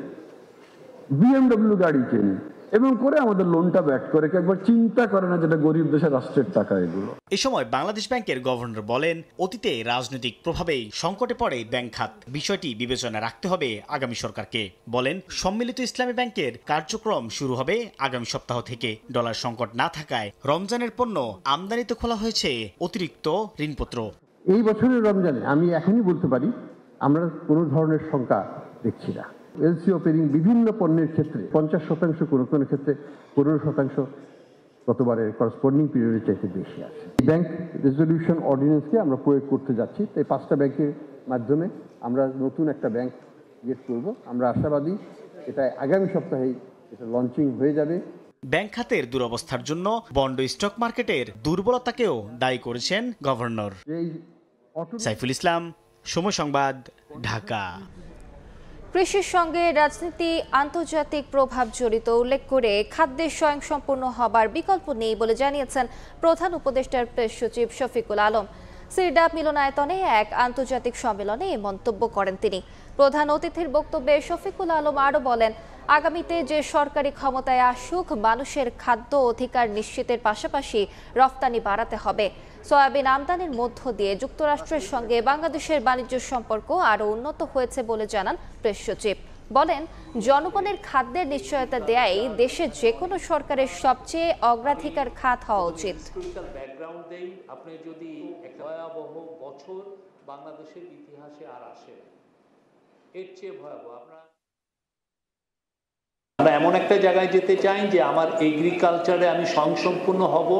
BMW গাড়ি কেনে এবং করে আমাদের লোনটা ব্যাক করে, একবার চিন্তা করে না যেটা গরিব দেশের রাষ্ট্রের টাকা এগুলো। এই সময় বাংলাদেশ ব্যাংকের গভর্নর বলেন, অতীতে রাজনৈতিক প্রভাবেই সংকটে পড়ে ব্যাংক খাত, বিষয়টি বিবেচনা রাখতে হবে আগামী সরকারকে। বলেন, সম্মিলিত ইসলামী ব্যাংকের কার্যক্রম শুরু হবে আগামী সপ্তাহ থেকে। ডলার সংকট না থাকায় রমজানের পণ্য আমদানিতে খোলা হয়েছে অতিরিক্ত ঋণপত্র। এই বছরের রমজানে আমি এখনই বলতে পারি আমরা কোনো ধরনের শঙ্কা দেখছি না। এলসি ওপেনিং বিভিন্ন পণ্যের ক্ষেত্রে 50%, কোনো কোনো ক্ষেত্রে 15%, গতবারের করসপন্ডিং পিরিয়ডের চাইতে বেশি আছে। ব্যাংক রেজলিউশন অর্ডিন্যান্সকে আমরা প্রয়োগ করতে যাচ্ছি। তাই 5টা ব্যাংকের মাধ্যমে আমরা নতুন একটা ব্যাংক ক্রিয়েট করব। আমরা আশাবাদী এটা আগামী সপ্তাহেই এটা লঞ্চিং হয়ে যাবে। ব্যাংক খাতের দুরবস্থার জন্য বন্ড স্টক মার্কেটের দুর্বলতাকেও দায়ী করেছেন গভর্নর। সাইফুল ইসলাম, সময় সংবাদ, ঢাকা। কৃষির সঙ্গে রাজনীতি, আন্তর্জাতিক প্রভাব জড়িত উল্লেখ করে খাদ্যের স্বয়ংসম্পূর্ণ হবার বিকল্প নেই বলে জানিয়েছেন প্রধান উপদেষ্টার প্রেস সচিব শফিকুল আলম। সিরডাপ মিলনায়তনে এক আন্তর্জাতিক সম্মেলনে এই মন্তব্য করেন তিনি। প্রধান অতিথির বক্তব্যে শফিকুল আলম আরও বলেন, আগামীতে যে সরকারি ক্ষমতায় আসুক মানুষের খাদ্য অধিকার নিশ্চিতের পাশাপাশি রফতানি বাড়াতে হবে। সয়াবিন আমদানির মধ্য দিয়ে যুক্তরাষ্ট্রের সঙ্গে বাংলাদেশের বাণিজ্য সম্পর্ক আরও উন্নত হয়েছে বলে জানান প্রেস সচিব। বলেন, জনগণের খাদ্যের নিশ্চয়তা দেয়াই দেশের যে কোনো সরকারের সবচেয়ে অগ্রাধিকার খাত হওয়া উচিত। আপনি যদি একটা ভয়াবহ বছর বাংলাদেশের ইতিহাসে আর আসে, এর চেয়ে ভয়াবহ আমরা এমন একটা জায়গায় যেতে চাই যে আমার এগ্রিকালচারে আমি স্বয়ংসম্পূর্ণ হব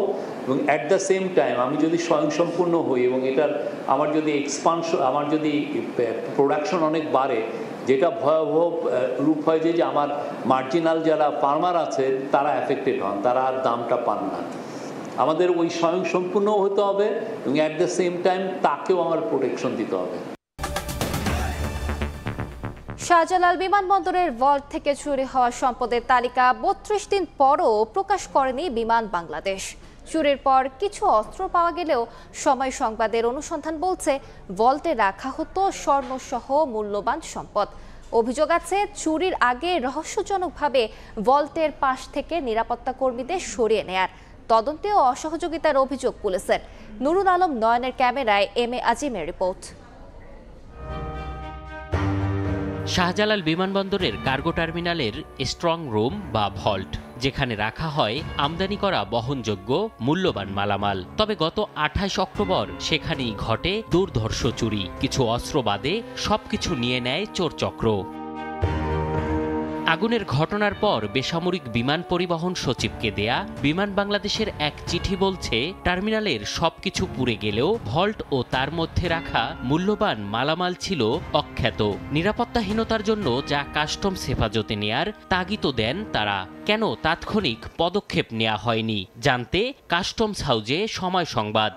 এবং অ্যাট দ্য সেম টাইম আমি যদি স্বয়ংসম্পূর্ণ হই এবং এটার আমার যদি এক্সপানশন, আমার যদি প্রোডাকশন অনেক বাড়ে, যেটা ভয়াবহ রূপ হয় যে আমার মার্জিনাল যারা ফার্মার আছে তারা এফেক্টেড হন, তারা আর দামটা পান না। আমাদের ওই স্বয়ংসম্পূর্ণ হতে হবে এবং অ্যাট দ্য সেম টাইম তাকেও আমার প্রোটেকশন দিতে হবে। শাহজালাল বিমানবন্দরের ভল্ট থেকে চুরি হওয়া সম্পদের তালিকা 32 দিন পরও প্রকাশ করেনি বিমান বাংলাদেশ। চুরির পর কিছু অস্ত্র পাওয়া গেলেও সময় সংবাদের অনুসন্ধান বলছে ভল্টে রাখা হতো স্বর্ণসহ মূল্যবান সম্পদ। অভিযোগ আছে চুরির আগে রহস্যজনকভাবে ভল্টের পাশ থেকে নিরাপত্তা কর্মীদের সরিয়ে নেয়ার তদন্তে ও অসহযোগিতার অভিযোগ পুলিশের। নুরুল আলম নয়নের ক্যামেরায় এম এ আজিমের রিপোর্ট। শাহজালাল বিমানবন্দরের কার্গো টার্মিনালের স্ট্রং রুম বা ভল্ট, যেখানে রাখা হয় আমদানি করা বহনযোগ্য মূল্যবান মালামাল। তবে গত 28 অক্টোবর সেখানেই ঘটে দুর্ধর্ষ চুরি। কিছু অস্ত্র বাদে সবকিছু নিয়ে নেয় চোরচক্র। আগুনের ঘটনার পর বেসামরিক বিমান পরিবহন সচিবকে দেয়া বিমান বাংলাদেশের এক চিঠি বলছে, টার্মিনালের সবকিছু পুড়ে গেলেও ভল্ট ও তার মধ্যে রাখা মূল্যবান মালামাল ছিল অখ্যাত। নিরাপত্তাহীনতার জন্য যা কাস্টমস হেফাজতে নেয়ার তাগিদ দেন তারা। কেন তাৎক্ষণিক পদক্ষেপ নেওয়া হয়নি জানতে কাস্টমস হাউজে সময় সংবাদ।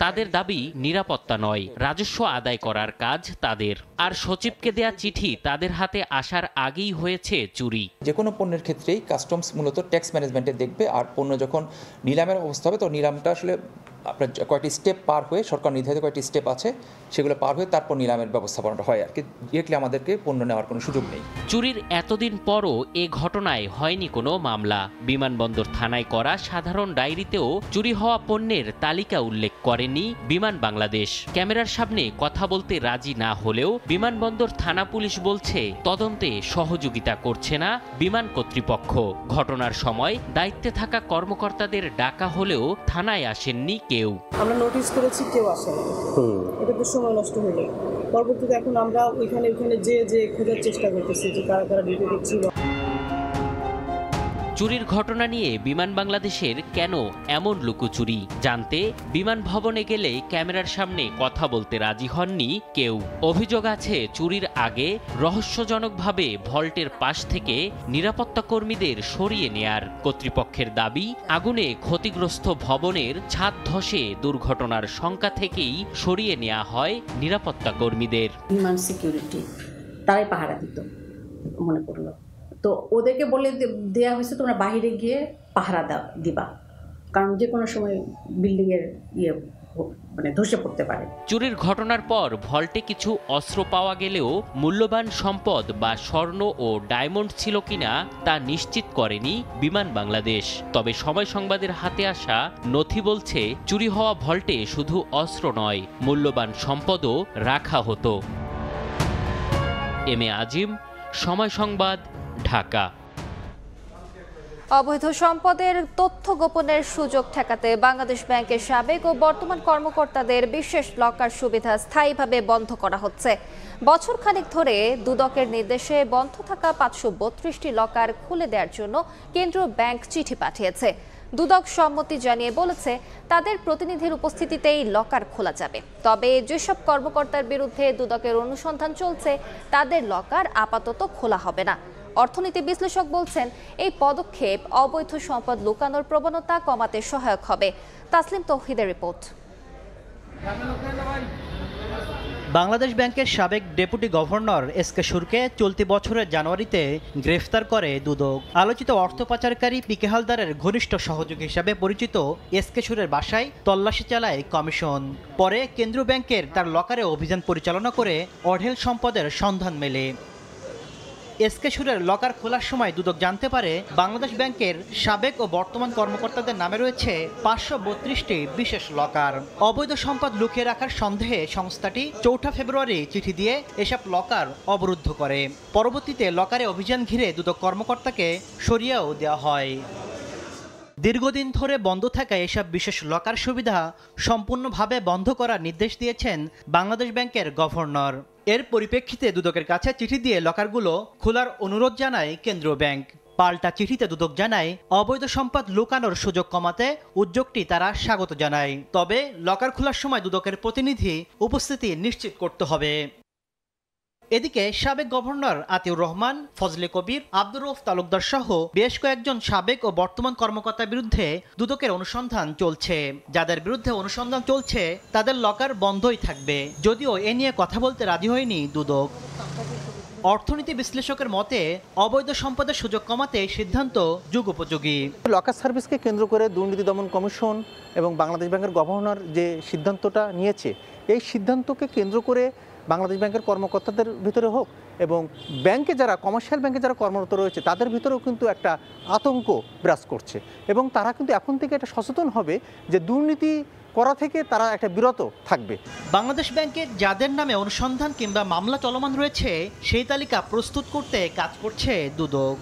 তাদের দাবি নিরাপত্তা নয়, রাজস্ব আদায় করার কাজ তাদের। আর সচিবকে দেয়া চিঠি তাদের হাতে আসার আগেই হয়েছে চুরি। যে কোনো পণ্যের ক্ষেত্রেই কাস্টমস মূলত ট্যাক্স ম্যানেজমেন্টে দেখবে, আর পণ্য যখন নিলামের অবস্থা হবে তো নিলামটা আসলে আপনার কয়েকটি স্টেপ পার হয়ে, সরকার নির্ধারিত কয়েকটি স্টেপ আছে সেগুলো পার হয়ে তারপর নিলামের ব্যবস্থাপনাটা হয়। আর কি ডিরেক্টলি আমাদেরকে পণ্য নেওয়ার কোনো সুযোগ নেই। চুরির এতদিন পরও এ ঘটনায় হয়নি কোনো মামলা। বিমানবন্দর থানায় করা সাধারণ ডায়েরিতেও চুরি হওয়া পণ্যের তালিকা উল্লেখ করেনি বিমান বাংলাদেশ। ক্যামেরার সামনে কথা বলতে রাজি না হলেও বিমানবন্দর থানা পুলিশ বলছে তদন্তে সহযোগিতা করছে না বিমান কর্তৃপক্ষ। ঘটনার সময় দায়িত্বে থাকা কর্মকর্তাদের ডাকা হলেও থানায় আসেননি কেউ। আমরা নোটিস করেছি, কেউ আসেনি। এটা তো সময় নষ্ট হলো। পরবর্তীতে এখন আমরা ওইখানে যে খোঁজার চেষ্টা করতেছি যে কারা কারা ডিউটি করছিল। চুরির ঘটনা নিয়ে বিমান বাংলাদেশের কেন এমন লুকোচুরি জানতে বিমান ভবনে গেলে ক্যামেরার সামনে কথা বলতে রাজি হননি কেউ। অভিযোগ আছে চুরির আগে রহস্যজনকভাবে ভল্টের পাশ থেকে নিরাপত্তা কর্মীদের সরিয়ে নেয়ার। কর্তৃপক্ষের দাবি, আগুনে ক্ষতিগ্রস্ত ভবনের ছাদ ধসে দুর্ঘটনার শঙ্কা থেকেই সরিয়ে নেওয়া হয় নিরাপত্তা কর্মীদের। বিমান সিকিউরিটি তারাই পাহারা দিত মনে করলো, তো ওদেরকে বলে দেওয়া হয়েছে তোমরা বাহিরে গিয়ে পাহারা দিবা, কারণ যে কোনো সময় বিল্ডিংয়ের ধসে পড়তে পারে। চুরির ঘটনার পর ভল্টে কিছু অস্ত্র পাওয়া গেলেও মূল্যবান সম্পদ বা স্বর্ণ ও ডায়মন্ড ছিল কিনা তা নিশ্চিত করেনি বিমান বাংলাদেশ। তবে সময় সংবাদের হাতে আসা নথি বলছে চুরি হওয়া ভল্টে শুধু অস্ত্র নয়, মূল্যবান সম্পদও রাখা হতো। এম এ আজিম, সময় সংবাদ, ঢাকা। অবৈধ সম্পদের তথ্য গোপনের সুযোগ ঠেকাতে বাংলাদেশ ব্যাংকের সাবেক ও বর্তমান কর্মকর্তাদের বিশেষ লকার সুবিধা স্থায়ীভাবে বন্ধ করা হচ্ছে। বছর খানেক ধরে দুদকের নির্দেশে বন্ধ থাকা 532টি লকার খুলে দেওয়ার জন্য কেন্দ্রীয় ব্যাংক চিঠি পাঠিয়েছে। দুদক সম্মতি জানিয়ে বলেছে তাদের প্রতিনিধির উপস্থিতিতেই লকার খোলা যাবে। তবে যেসব কর্মকর্তার বিরুদ্ধে দুদকের অনুসন্ধান চলছে তাদের লকার আপাতত খোলা হবে না। অর্থনীতি বিশ্লেষক বলছেন এই পদক্ষেপ অবৈধ সম্পদ লুকানোর প্রবণতা কমাতে সহায়ক হবে। তাসলিম তৌহিদের রিপোর্ট। বাংলাদেশ ব্যাংকের সাবেক ডেপুটি গভর্নর এসকে সুরকে চলতি বছরের জানুয়ারিতে গ্রেফতার করে দুদক। আলোচিত অর্থ পাচারকারী পিকে হালদারের ঘনিষ্ঠ সহযোগী হিসাবে পরিচিত এসকে সুরের বাসায় তল্লাশি চালায় কমিশন। পরে কেন্দ্রীয় ব্যাংকের তার লকারে অভিযান পরিচালনা করে অঢেল সম্পদের সন্ধান মেলে। এসকে সুরের লকার খোলার সময় দুদক জানতে পারে বাংলাদেশ ব্যাংকের সাবেক ও বর্তমান কর্মকর্তাদের নামে রয়েছে 532টি বিশেষ লকার। অবৈধ সম্পদ লুকিয়ে রাখার সন্দেহে সংস্থাটি 4 ফেব্রুয়ারি চিঠি দিয়ে এসব লকার অবরুদ্ধ করে। পরবর্তীতে লকারে অভিযান ঘিরে দুদক কর্মকর্তাকে সরিয়েও দেওয়া হয়। দীর্ঘদিন ধরে বন্ধ থাকা এসব বিশেষ লকার সুবিধা সম্পূর্ণভাবে বন্ধ করার নির্দেশ দিয়েছেন বাংলাদেশ ব্যাংকের গভর্নর। এর পরিপ্রেক্ষিতে দুদকের কাছে চিঠি দিয়ে লকারগুলো খোলার অনুরোধ জানায় কেন্দ্রীয় ব্যাংক। পাল্টা চিঠিতে দুদক জানায় অবৈধ সম্পদ লুকানোর সুযোগ কমাতে উদ্যোগটি তারা স্বাগত জানায়। তবে লকার খোলার সময় দুদকের প্রতিনিধি উপস্থিতি নিশ্চিত করতে হবে। এদিকে সাবেক গভর্নর আতিউর রহমান, ফজলে কবির, আব্দুর রউফ তালুকদার সহ বেশ কয়েকজন সাবেক ও বর্তমান কর্মকর্তার বিরুদ্ধে দুদকের অনুসন্ধান চলছে। যাদের বিরুদ্ধে অনুসন্ধান চলছে তাদের লকার বন্ধই থাকবে, যদিও এ নিয়ে কথা বলতে রাজি হয়নি দুদক। অর্থনীতি বিশ্লেষকের মতে অবৈধ সম্পদের সুযোগ কমাতে সিদ্ধান্ত যুগোপযোগী। লকার সার্ভিসকে কেন্দ্র করে দুর্নীতি দমন কমিশন এবং বাংলাদেশ ব্যাংকের গভর্নর যে সিদ্ধান্তটা নিয়েছে, এই সিদ্ধান্তকে কেন্দ্র করে বাংলাদেশ ব্যাংকের কর্মকর্তাদের ভিতরে হোক এবং ব্যাংকে যারা কমার্শিয়াল ব্যাংকে যারা কর্মরত রয়েছে তাদের ভিতরেও কিন্তু একটা আতঙ্ক বিরাজ করছে এবং তারা কিন্তু এখন থেকে এটা সচেতন হবে যে দুর্নীতি করা থেকে তারা একটা বিরত থাকবে। বাংলাদেশ ব্যাংকের যাদের নামে অনুসন্ধান কিংবা মামলা চলমান রয়েছে সেই তালিকা প্রস্তুত করতে কাজ করছে দুদক।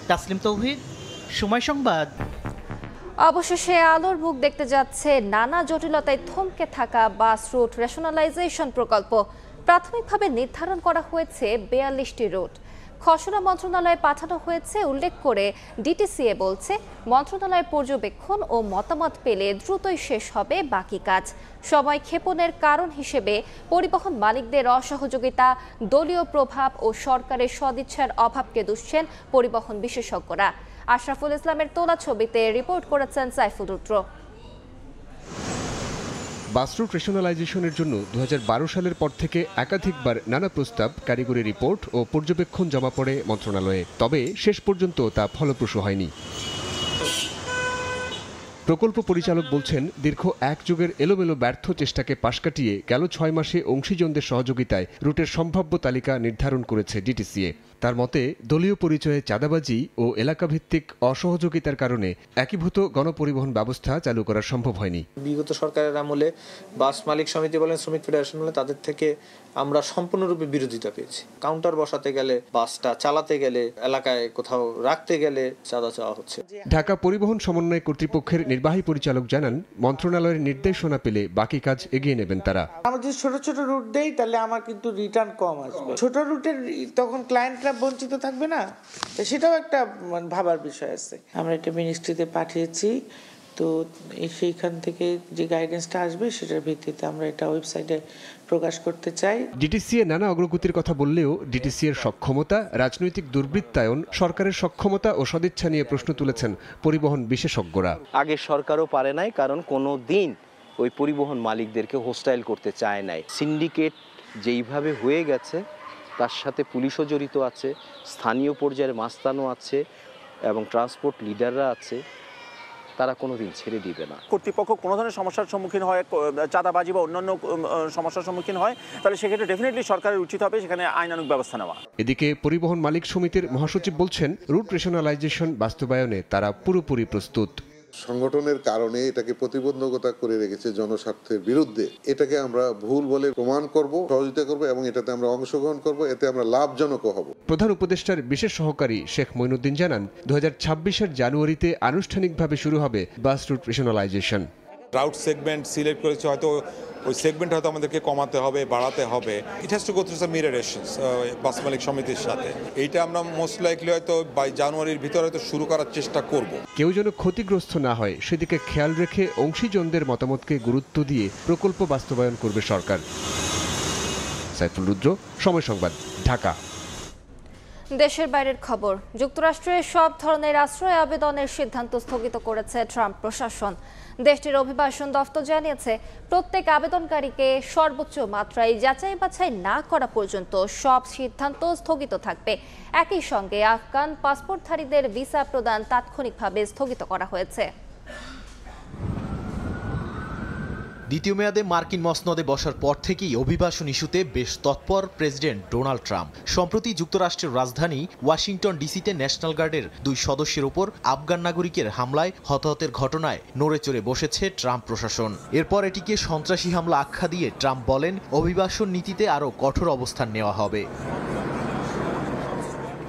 তাসলিম তৌহিদ, সময় সংবাদ। অবশেষে আলোর মুখ দেখতে যাচ্ছে নানা জটিলতায় থমকে থাকা বাস রুট রেশনালাইজেশন প্রকল্প। প্রাথমিকভাবে নির্ধারণ করা হয়েছে 42টি রুট। খসড়া মন্ত্রণালয়ে পাঠানো হয়েছে উল্লেখ করে ডিটিসিএ বলছে মন্ত্রণালয়ের পর্যবেক্ষণ ও মতামত পেলে দ্রুতই শেষ হবে বাকি কাজ। সময় ক্ষেপণের কারণ হিসেবে পরিবহন মালিকদের অসহযোগিতা, দলীয় প্রভাব ও সরকারের সদিচ্ছার অভাবকে দুষছেন পরিবহন বিশেষজ্ঞরা। আশরাফুল ইসলামের তোলা ছবিতে রিপোর্ট করেছেন সাইফুল রুদ্র। বাস রুট রেশনালাইজেশনের জন্য 2012 সালের পর থেকে একাধিকবার নানা প্রস্তাব, কারিগরি রিপোর্ট ও পর্যবেক্ষণ জমা পড়ে মন্ত্রণালয়ে, তবে শেষ পর্যন্ত তা ফলপ্রসূ হয়নি। প্রকল্প পরিচালক বলছেন দীর্ঘ এক যুগের এলোমেলো ব্যর্থ চেষ্টাকে পাশ কাটিয়ে গেল 6 মাসে অংশীজনদের সহযোগিতায় রুটের সম্ভাব্য তালিকা নির্ধারণ করেছে ডিটিসিএ। তার মতে দলীয় পরিচয়ে চাঁদাবাজি ও এলাকাভিত্তিক অসহযোগিতার কারণে একীভূত গণপরিবহন ব্যবস্থা চালু করা সম্ভব হয়নি। বিগত সরকারের আমলে বাস মালিক সমিতি বলেন, শ্রমিক ফেডারেশন বলেন, তাদের থেকে আমরা সম্পূর্ণরূপে বিরোধিতা পেয়েছি। কাউন্টার বসাতে গেলে, বাসটা চালাতে গেলে, এলাকায় কোথাও রাখতে গেলে চাঁদা চাওয়া হচ্ছে। ঢাকা পরিবহন সমন্বয় কর্তৃপক্ষের নির্বাহী পরিচালক জানান মন্ত্রণালয়ের নির্দেশনা পেলে বাকি কাজ এগিয়ে নেবেন তারা। আমরা যদি ছোট ছোট রুট দেই তাহলে আমার কিন্তু রিটার্ন কম আসবে। ছোট রুটের তখন ক্লায়েন্টরা বঞ্চিত থাকবে না, তো সেটাও একটা ভাবার বিষয় আছে। আমরা এটা মিনিস্ট্রিতে পাঠিয়েছি, তো সেইখান থেকে যে গাইডেন্সটা আসবে সেটার ভিত্তিতে আমরা এটা ওয়েবসাইটে প্রকাশ করতে চাই। ডিটিসিএ নানা অগ্রগতির কথা বললেও ডিটিসিএর সক্ষমতা, রাজনৈতিক দুর্বৃত্তায়ন, সরকারের সক্ষমতা ও সদিচ্ছা নিয়ে প্রশ্ন তুলেছেন পরিবহন বিশেষজ্ঞরা। আগে সরকারও পারে নাই, কারণ কোনো দিন ওই পরিবহন মালিকদেরকে হোস্টাইল করতে চায় নাই। সিন্ডিকেট যেইভাবে হয়ে গেছে তার সাথে পুলিশও জড়িত আছে, স্থানীয় পর্যায়ের মাস্তানও আছে এবং ট্রান্সপোর্ট লিডাররা আছে, তারা কোনোদিন ছেড়ে দিবে না। কর্তৃপক্ষ কোনো ধরনের সমস্যার সম্মুখীন হয়, চাঁদাবাজি বা অন্যান্য সমস্যার সম্মুখীন হয়, তাহলে সেক্ষেত্রে ডেফিনেটলি সরকারের উচিত হবে সেখানে আইনানুগ ব্যবস্থা নেওয়া। এদিকে পরিবহন মালিক সমিতির মহাসচিব বলছেন রুট রেশনালাইজেশন বাস্তবায়নে তারা পুরোপুরি প্রস্তুত। সংগঠনের কারণে এটাকে প্রতিবন্ধকতা করে রেখেছে জনস্বার্থের বিরুদ্ধে। এটাকে আমরা ভুল বলে প্রমাণ করব, সহযোগিতা করব এবং এটাতে আমরা অংশগ্রহণ করব, এতে আমরা লাভজনকও হব। প্রধান উপদেষ্টার বিশেষ সহকারী শেখ মঈনুদ্দিন জানান 2026-এর জানুয়ারিতে আনুষ্ঠানিকভাবে শুরু হবে bus route rationalisation. Route segment select করেছে, হয়তো ওই সেগমেন্ট হয়তো আমাদেরকে কমাতে হবে, বাড়াতে হবে। It has to go through some migrations bus মালিক সমিতির সাথে। এইটা আমরা মোস্ট লাইকলি হয়তো বাই জানুয়ারির ভিতরে হয়তো শুরু করার চেষ্টা করব। কেউ যেন ক্ষতিগ্রস্ত না হয় সেদিকে খেয়াল রেখে অংশীজনদের মতামতকে গুরুত্ব দিয়ে প্রকল্প বাস্তবায়ন করবে সরকার। সাইফুল রুদ্র, সময় সংবাদ, ঢাকা। দেশের বাইরের খবর। যুক্তরাষ্ট্রের সব ধরনের আশ্রয় আবেদনের সিদ্ধান্ত স্থগিত করেছে ট্রাম্প প্রশাসন। দেশটির অভিবাসন দফতর জানিয়েছে, প্রত্যেক আবেদনকারীকে সর্বোচ্চ মাত্রায় যাচাই বাছাই না করা পর্যন্ত সব সিদ্ধান্ত স্থগিত থাকবে। একই সঙ্গে আফগান পাসপোর্টধারীদের ভিসা প্রদান তাৎক্ষণিকভাবে স্থগিত করা হয়েছে। দ্বিতীয় মেয়াদে মার্কিন মসনদে বসার পর থেকেই অভিবাসন ইস্যুতে বেশ তৎপর প্রেসিডেন্ট ডোনাল্ড ট্রাম্প। সম্প্রতি যুক্তরাষ্ট্রের রাজধানী ওয়াশিংটন ডিসিতে ন্যাশনাল গার্ডের 2 সদস্যের ওপর আফগান নাগরিকের হামলায় হতাহতের ঘটনায় নড়ে চড়ে বসেছে ট্রাম্প প্রশাসন। এরপর এটিকে সন্ত্রাসী হামলা আখ্যা দিয়ে ট্রাম্প বলেন, অভিবাসন নীতিতে আরও কঠোর অবস্থান নেওয়া হবে।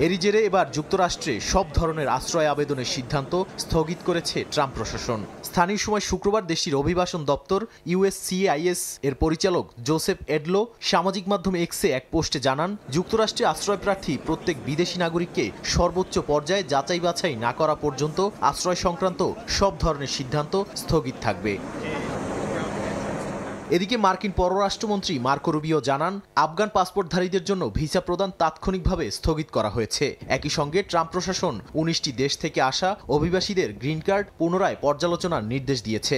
এরই জেরে এবার যুক্তরাষ্ট্রে সব ধরনের আশ্রয় আবেদনের সিদ্ধান্ত স্থগিত করেছে ট্রাম্প প্রশাসন। স্থানীয় সময় শুক্রবার দেশটির অভিবাসন দপ্তর USCIS এর পরিচালক জোসেফ এডলো সামাজিক মাধ্যম এক্সে এক পোস্টে জানান, যুক্তরাষ্ট্রে আশ্রয় প্রার্থী প্রত্যেক বিদেশি নাগরিককে সর্বোচ্চ পর্যায়ে যাচাই বাছাই না করা পর্যন্ত আশ্রয় সংক্রান্ত সব ধরনের সিদ্ধান্ত স্থগিত থাকবে। এদিকে মার্কিন পররাষ্ট্রমন্ত্রী মার্কো রুবিও জানান, আফগান পাসপোর্টধারীদের জন্য ভিসা প্রদান তাৎক্ষণিকভাবে স্থগিত করা হয়েছে। একই সঙ্গে ট্রাম্প প্রশাসন 19টি দেশ থেকে আসা অভিবাসীদের গ্রিন কার্ড পুনরায় পর্যালোচনার নির্দেশ দিয়েছে।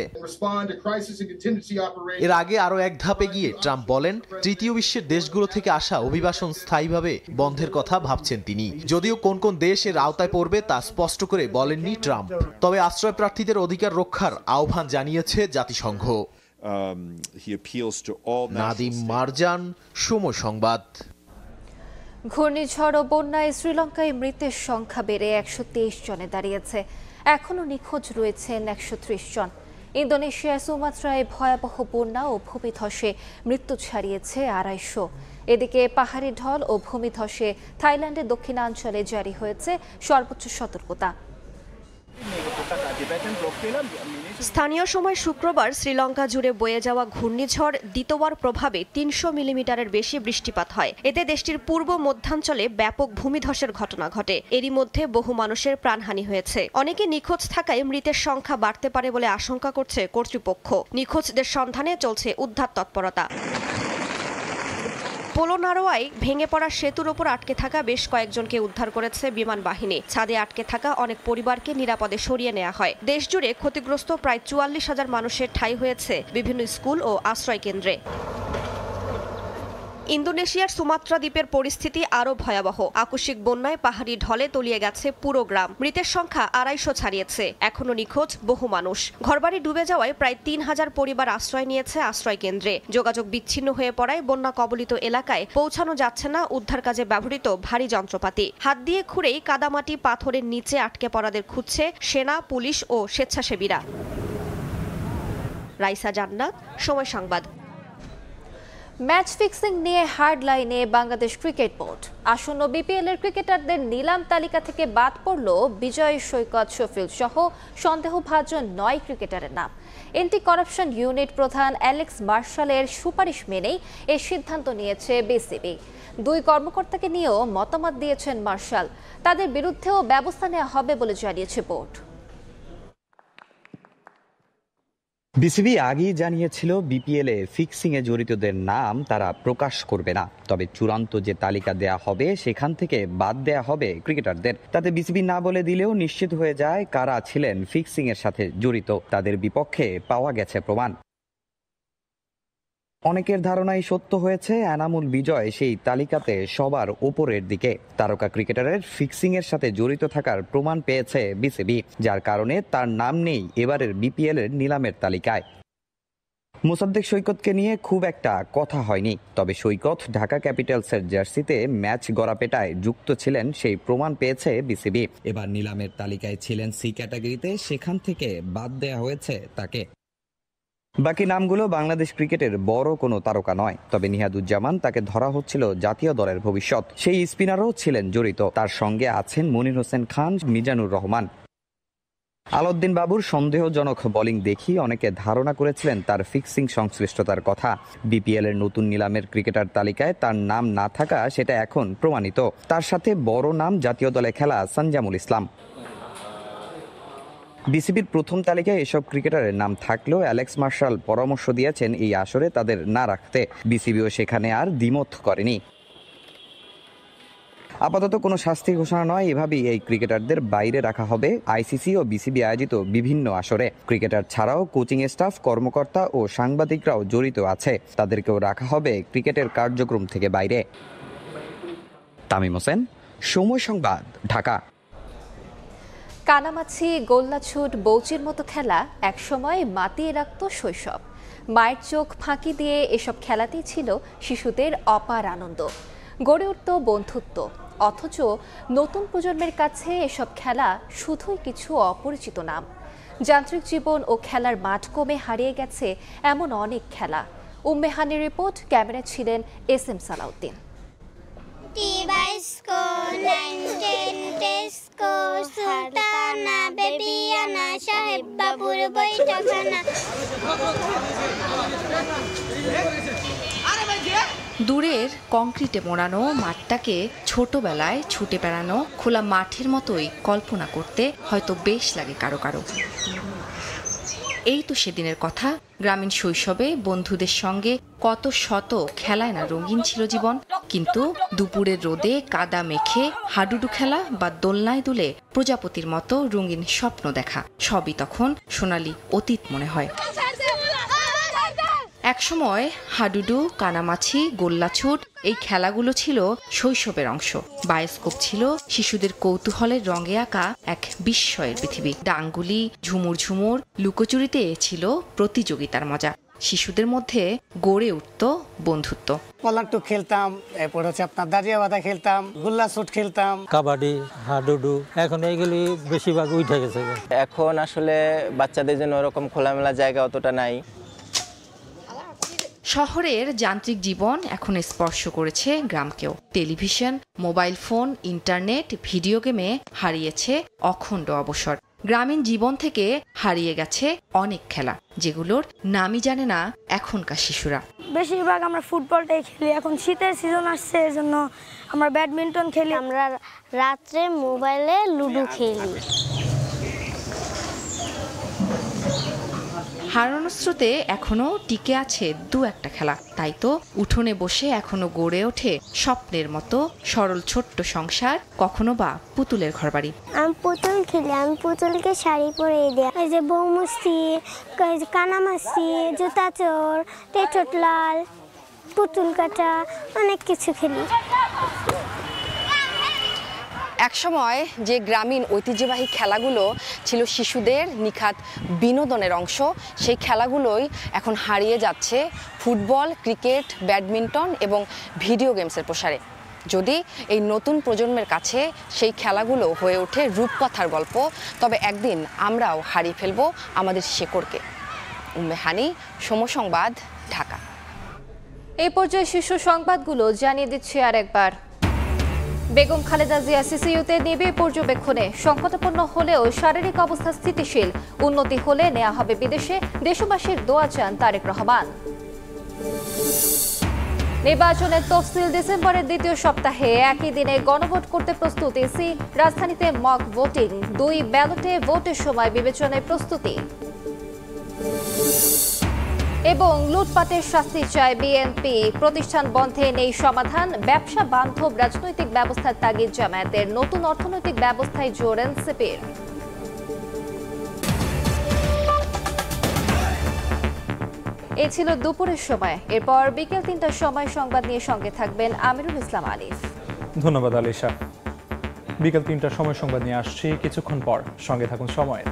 এর আগে আরও এক ধাপ এগিয়ে ট্রাম্প বলেন, তৃতীয় বিশ্বের দেশগুলো থেকে আসা অভিবাসন স্থায়ীভাবে বন্ধের কথা ভাবছেন তিনি। যদিও কোন কোন দেশ এর আওতায় পড়বে তা স্পষ্ট করে বলেননি ট্রাম্প। তবে আশ্রয় প্রার্থীদের অধিকার রক্ষার আহ্বান জানিয়েছে জাতিসংঘ। নাদিম মারজান, সময় সংবাদ। ঘূর্ণিঝড় ও বন্যায় শ্রীলঙ্কায় মৃতের সংখ্যা বেড়ে 123 জনে দাঁড়িয়েছে। এখনও নিখোঁজ রয়েছেন 130 জন। ইন্দোনেশিয়ার সুমাত্রায় ভয়াবহ বন্যা ও ভূমিধসে মৃত্যু ছাড়িয়েছে 250। এদিকে পাহাড়ি ঢল ও ভূমিধসে থাইল্যান্ডের দক্ষিণাঞ্চলে জারি হয়েছে সর্বোচ্চ সতর্কতা। স্থানীয় সময় শুক্রবার শ্রীলঙ্কা জুড়ে বয়ে যাওয়া ঘূর্ণিঝড় দিতোয়ার প্রভাবে 300 মিলিমিটারের বেশি বৃষ্টিপাত হয়। এতে দেশটির পূর্ব মধ্যাঞ্চলে ব্যাপক ভূমিধসের ঘটনা ঘটে। এরই মধ্যে বহু মানুষের প্রাণহানি হয়েছে। অনেকে নিখোঁজ থাকায় মৃতের সংখ্যা বাড়তে পারে বলে আশঙ্কা করছে কর্তৃপক্ষ। নিখোঁজদের সন্ধানে চলছে উদ্ধার তৎপরতা। পোলোনারোয়ায় ভেঙে পড়া সেতুর ওপর আটকে থাকা বেশ কয়েকজনকে উদ্ধার করেছে বিমান বাহিনী। ছাদে আটকে থাকা অনেক পরিবারকে নিরাপদে সরিয়ে নেওয়া হয়। দেশজুড়ে ক্ষতিগ্রস্ত প্রায় 44,000 মানুষের ঠাঁই হয়েছে বিভিন্ন স্কুল ও আশ্রয় কেন্দ্রে। ইন্দোনেশিয়ার সুমাত্রা দ্বীপের পরিস্থিতি আরও ভয়াবহ। আকস্মিক বন্যায় পাহাড়ি ঢলে তলিয়ে গেছে পুরো গ্রাম। মৃতের সংখ্যা 250 ছাড়িয়েছে। এখনো নিখোঁজ বহু মানুষ। ঘরবাড়ি ডুবে যাওয়ায় প্রায় 3000 পরিবার আশ্রয় নিয়েছে আশ্রয় কেন্দ্রে। যোগাযোগ বিচ্ছিন্ন হয়ে পড়ায় বন্যা কবলিত এলাকায় পৌঁছানো যাচ্ছে না উদ্ধার কাজে ব্যবহৃত ভারী যন্ত্রপাতি। হাত দিয়ে খুঁড়েই কাদামাটি পাথরের নিচে আটকে পড়াদের খুঁজছে সেনা, পুলিশ ও স্বেচ্ছাসেবীরা। রাইসা জান্নাত, সময় সংবাদ। ম্যাচ ফিক্সিং নিয়ে হার্ড লাইনে বাংলাদেশ ক্রিকেট বোর্ড। আসন্ন বিপিএল এর ক্রিকেটারদের নিলাম তালিকা থেকে বাদ পড়ল বিজয় সৈকত, শফিল সহ সন্দেহভাজন 9 ক্রিকেটারের নাম। এন্টি করাপশন ইউনিট প্রধান অ্যালেক্স মার্শালের সুপারিশ মেনেই এই সিদ্ধান্ত নিয়েছে বিসিবি। 2 কর্মকর্তাকে নিয়েও মতামত দিয়েছেন মার্শাল। তাদের বিরুদ্ধেও ব্যবস্থা নেওয়া হবে বলে জানিয়েছে বোর্ড। বিসিবি আগেই জানিয়েছিল বিপিএলে ফিক্সিংয়ে জড়িতদের নাম তারা প্রকাশ করবে না। তবে চূড়ান্ত যে তালিকা দেয়া হবে সেখান থেকে বাদ দেয়া হবে ক্রিকেটারদের। তাতে বিসিবি না বলে দিলেও নিশ্চিত হয়ে যায় কারা ছিলেন ফিক্সিংয়ের সাথে জড়িত। তাদের বিপক্ষে পাওয়া গেছে প্রমাণ। অনেকের ধারণাই সত্য হয়েছে, এনামুল বিজয় সেই তালিকাতে সবার উপরের দিকে। তারকা ক্রিকেটারের ফিক্সিং এর সাথে জড়িত থাকার প্রমাণ পেয়েছে বিসিবি, যার কারণে তার নাম নেই এবারের বিপিএল এর নিলামের তালিকায়। মোসাদ্দেক সৈকতকে নিয়ে খুব একটা কথা হয়নি, তবে সৈকত ঢাকা ক্যাপিটালসের জার্সিতে ম্যাচ গড়াপেটায় যুক্ত ছিলেন সেই প্রমাণ পেয়েছে বিসিবি। এবার নিলামের তালিকায় ছিলেন সি ক্যাটাগরিতে, সেখান থেকে বাদ দেয়া হয়েছে তাকে। বাকি নামগুলো বাংলাদেশ ক্রিকেটের বড় কোনো তারকা নয়, তবে নিহাদুজ্জামান, তাকে ধরা হচ্ছিল জাতীয় দলের ভবিষ্যৎ। সেই স্পিনারও ছিলেন জড়িত, তার সঙ্গে আছেন মনির হোসেন খান, মিজানুর রহমান। আলাউদ্দিন বাবুর সন্দেহজনক বোলিং দেখি অনেকে ধারণা করেছিলেন তার ফিক্সিং সংশ্লিষ্টতার কথা। বিপিএল এর নতুন নিলামের ক্রিকেটার তালিকায় তার নাম না থাকা সেটা এখন প্রমাণিত। তার সাথে বড় নাম জাতীয় দলে খেলা সঞ্জামুল ইসলাম। বিসিবির প্রথম তালিকায় এসব ক্রিকেটারের নাম থাকলেও অ্যালেক্স মার্শাল পরামর্শ দিয়েছেন এই আসরে তাদের না রাখতে। বিসিবিও সেখানে আর দ্বিমত করেনি। আপাতত কোনো শাস্তি ঘোষণা নয়, এভাবেই এই ক্রিকেটারদের বাইরে রাখা হবে আইসিসি ও বিসিবি আয়োজিত বিভিন্ন আসরে। ক্রিকেটার ছাড়াও কোচিং স্টাফ, কর্মকর্তা ও সাংবাদিকরাও জড়িত আছে, তাদেরকেও রাখা হবে ক্রিকেটের কার্যক্রম থেকে বাইরে। তামিম হোসেন, সময় সংবাদ, ঢাকা। কানামাছি, গোল্লাছুট, বৌচির মতো খেলা একসময় মাতিয়ে রাখত শৈশব। মায়ের চোখ ফাঁকি দিয়ে এসব খেলাতেই ছিল শিশুদের অপার আনন্দ, গড়ে উঠত বন্ধুত্ব। অথচ নতুন প্রজন্মের কাছে এসব খেলা শুধুই কিছু অপরিচিত নাম। যান্ত্রিক জীবন ও খেলার মাঠ কমে হারিয়ে গেছে এমন অনেক খেলা। উম্মেহানির রিপোর্ট, ক্যামেরায় ছিলেন SM সালাউদ্দিন। দূরের কংক্রিটে মোড়ানো মাঠটাকে ছোটবেলায় ছুটে বেড়ানো খোলা মাঠের মতোই কল্পনা করতে হয়তো বেশ লাগে কারো কারো। এই তো সেদিনের কথা। গ্রামীণ শৈশবে বন্ধুদের সঙ্গে কত শত খেলায় না রঙিন ছিল জীবন। কিন্তু দুপুরের রোদে কাদা মেখে হাডুডু খেলা বা দোলনায় দুলে প্রজাপতির মতো রঙিন স্বপ্ন দেখা, সবই তখন সোনালি অতীত মনে হয়। একসময় হাডুডু, কানামাছি, গোল্লাছুট এই খেলাগুলো ছিল শৈশবের অংশ। বায়োস্কোপ ছিল শিশুদের কৌতূহলের রঙে আঁকা এক বিস্ময়ের পৃথিবী। ডাঙ্গুলি, ঝুমুর ঝুমুর, লুকোচুরিতে ছিল প্রতিযোগিতার মজা। শিশুদের মধ্যে গড়ে উঠত বন্ধুত্ব। পলাট্টু খেলতাম, এরপর হচ্ছে আপনার দাঁড়িয়ে বাঁধা খেলতাম, গোল্লাছুট খেলতাম, কাবাডি, হাডুডু। এখন এইগুলি বেশিরভাগ উঠে গেছে। এখন আসলে বাচ্চাদের জন্য ওরকম খোলামেলা জায়গা অতটা নাই। শহরের যান্ত্রিক জীবন এখন স্পর্শ করেছে গ্রামকেও। Television, mobile phone, internet, video গেমে হারিয়েছে অখণ্ড অবসর। গ্রামীণ জীবন থেকে হারিয়ে গেছে অনেক খেলা, যেগুলোর নামই জানে না এখনকার শিশুরা। বেশিরভাগ আমরা ফুটবলটাই খেলি। এখন শীতের সিজন আসছে, এজন্য আমরা ব্যাডমিন্টন খেলি। আমরা রাত্রে মোবাইলে লুডো খেলি। হারানো স্রোতে এখনো টিকে আছে দু একটা খেলা। তাই তো উঠোনে বসে এখনো গড়ে ওঠে স্বপ্নের মতো সরল ছোট্ট সংসার, কখনো বা পুতুলের ঘরবাড়ি। আমি পুতুল খেলি, আমি পুতুলকে শাড়ি পরিয়ে দিই। এই যে বৌমুস্তি, কানামাছি, জুতা চোর, টেঠোট লাল, পুতুল কাটা, অনেক কিছু খেলি। একসময় যে গ্রামীণ ঐতিহ্যবাহী খেলাগুলো ছিল শিশুদের নিখাত বিনোদনের অংশ, সেই খেলাগুলোই এখন হারিয়ে যাচ্ছে ফুটবল, ক্রিকেট, ব্যাডমিন্টন এবং ভিডিও গেমসের প্রসারে। যদি এই নতুন প্রজন্মের কাছে সেই খেলাগুলো হয়ে ওঠে রূপকথার গল্প, তবে একদিন আমরাও হারিয়ে ফেলব আমাদের শেকড়কে। উম্মেহানি, সময় সংবাদ, ঢাকা। এই পর্যায়ে শীর্ষ সংবাদগুলো জানিয়ে দিচ্ছি আরেকবার। বেগম খালেদা জিয়া সিসিইউতে নিবিড় পর্যবেক্ষণে। সংকটাপন্ন হলেও শারীরিক অবস্থা স্থিতিশীল, উন্নতি হলে নেওয়া হবে বিদেশে। দেশবাসীর দোয়া চান তারেক রহমান। নির্বাচনের তফসিল ডিসেম্বরের দ্বিতীয় সপ্তাহে। একই দিনে গণভোট করতে প্রস্তুত ইসি। রাজধানীতে মক ভোটিং, 2 ব্যালটে ভোটের সময় বিবেচনায় প্রস্তুতি। এবং লুটপাটের শাস্তি চায় বিএনপি। প্রতিষ্ঠান বন্ধে নেই সমাধান। ব্যবসা বান্ধব রাজনৈতিক ব্যবস্থার তাগিদ জামায়াতের। নতুন অর্থনৈতিক ব্যবস্থায় জোর এনসিপির। এ ছিল দুপুরের সময়। এরপর বিকেল 3টার সময় সংবাদ নিয়ে সঙ্গে থাকবেন আমিরুল ইসলাম আলিফ। ধন্যবাদ আলিশা। বিকেল 3টার সময় সংবাদ নিয়ে আসছি কিছুক্ষণ পর। সঙ্গে থাকুন সময়।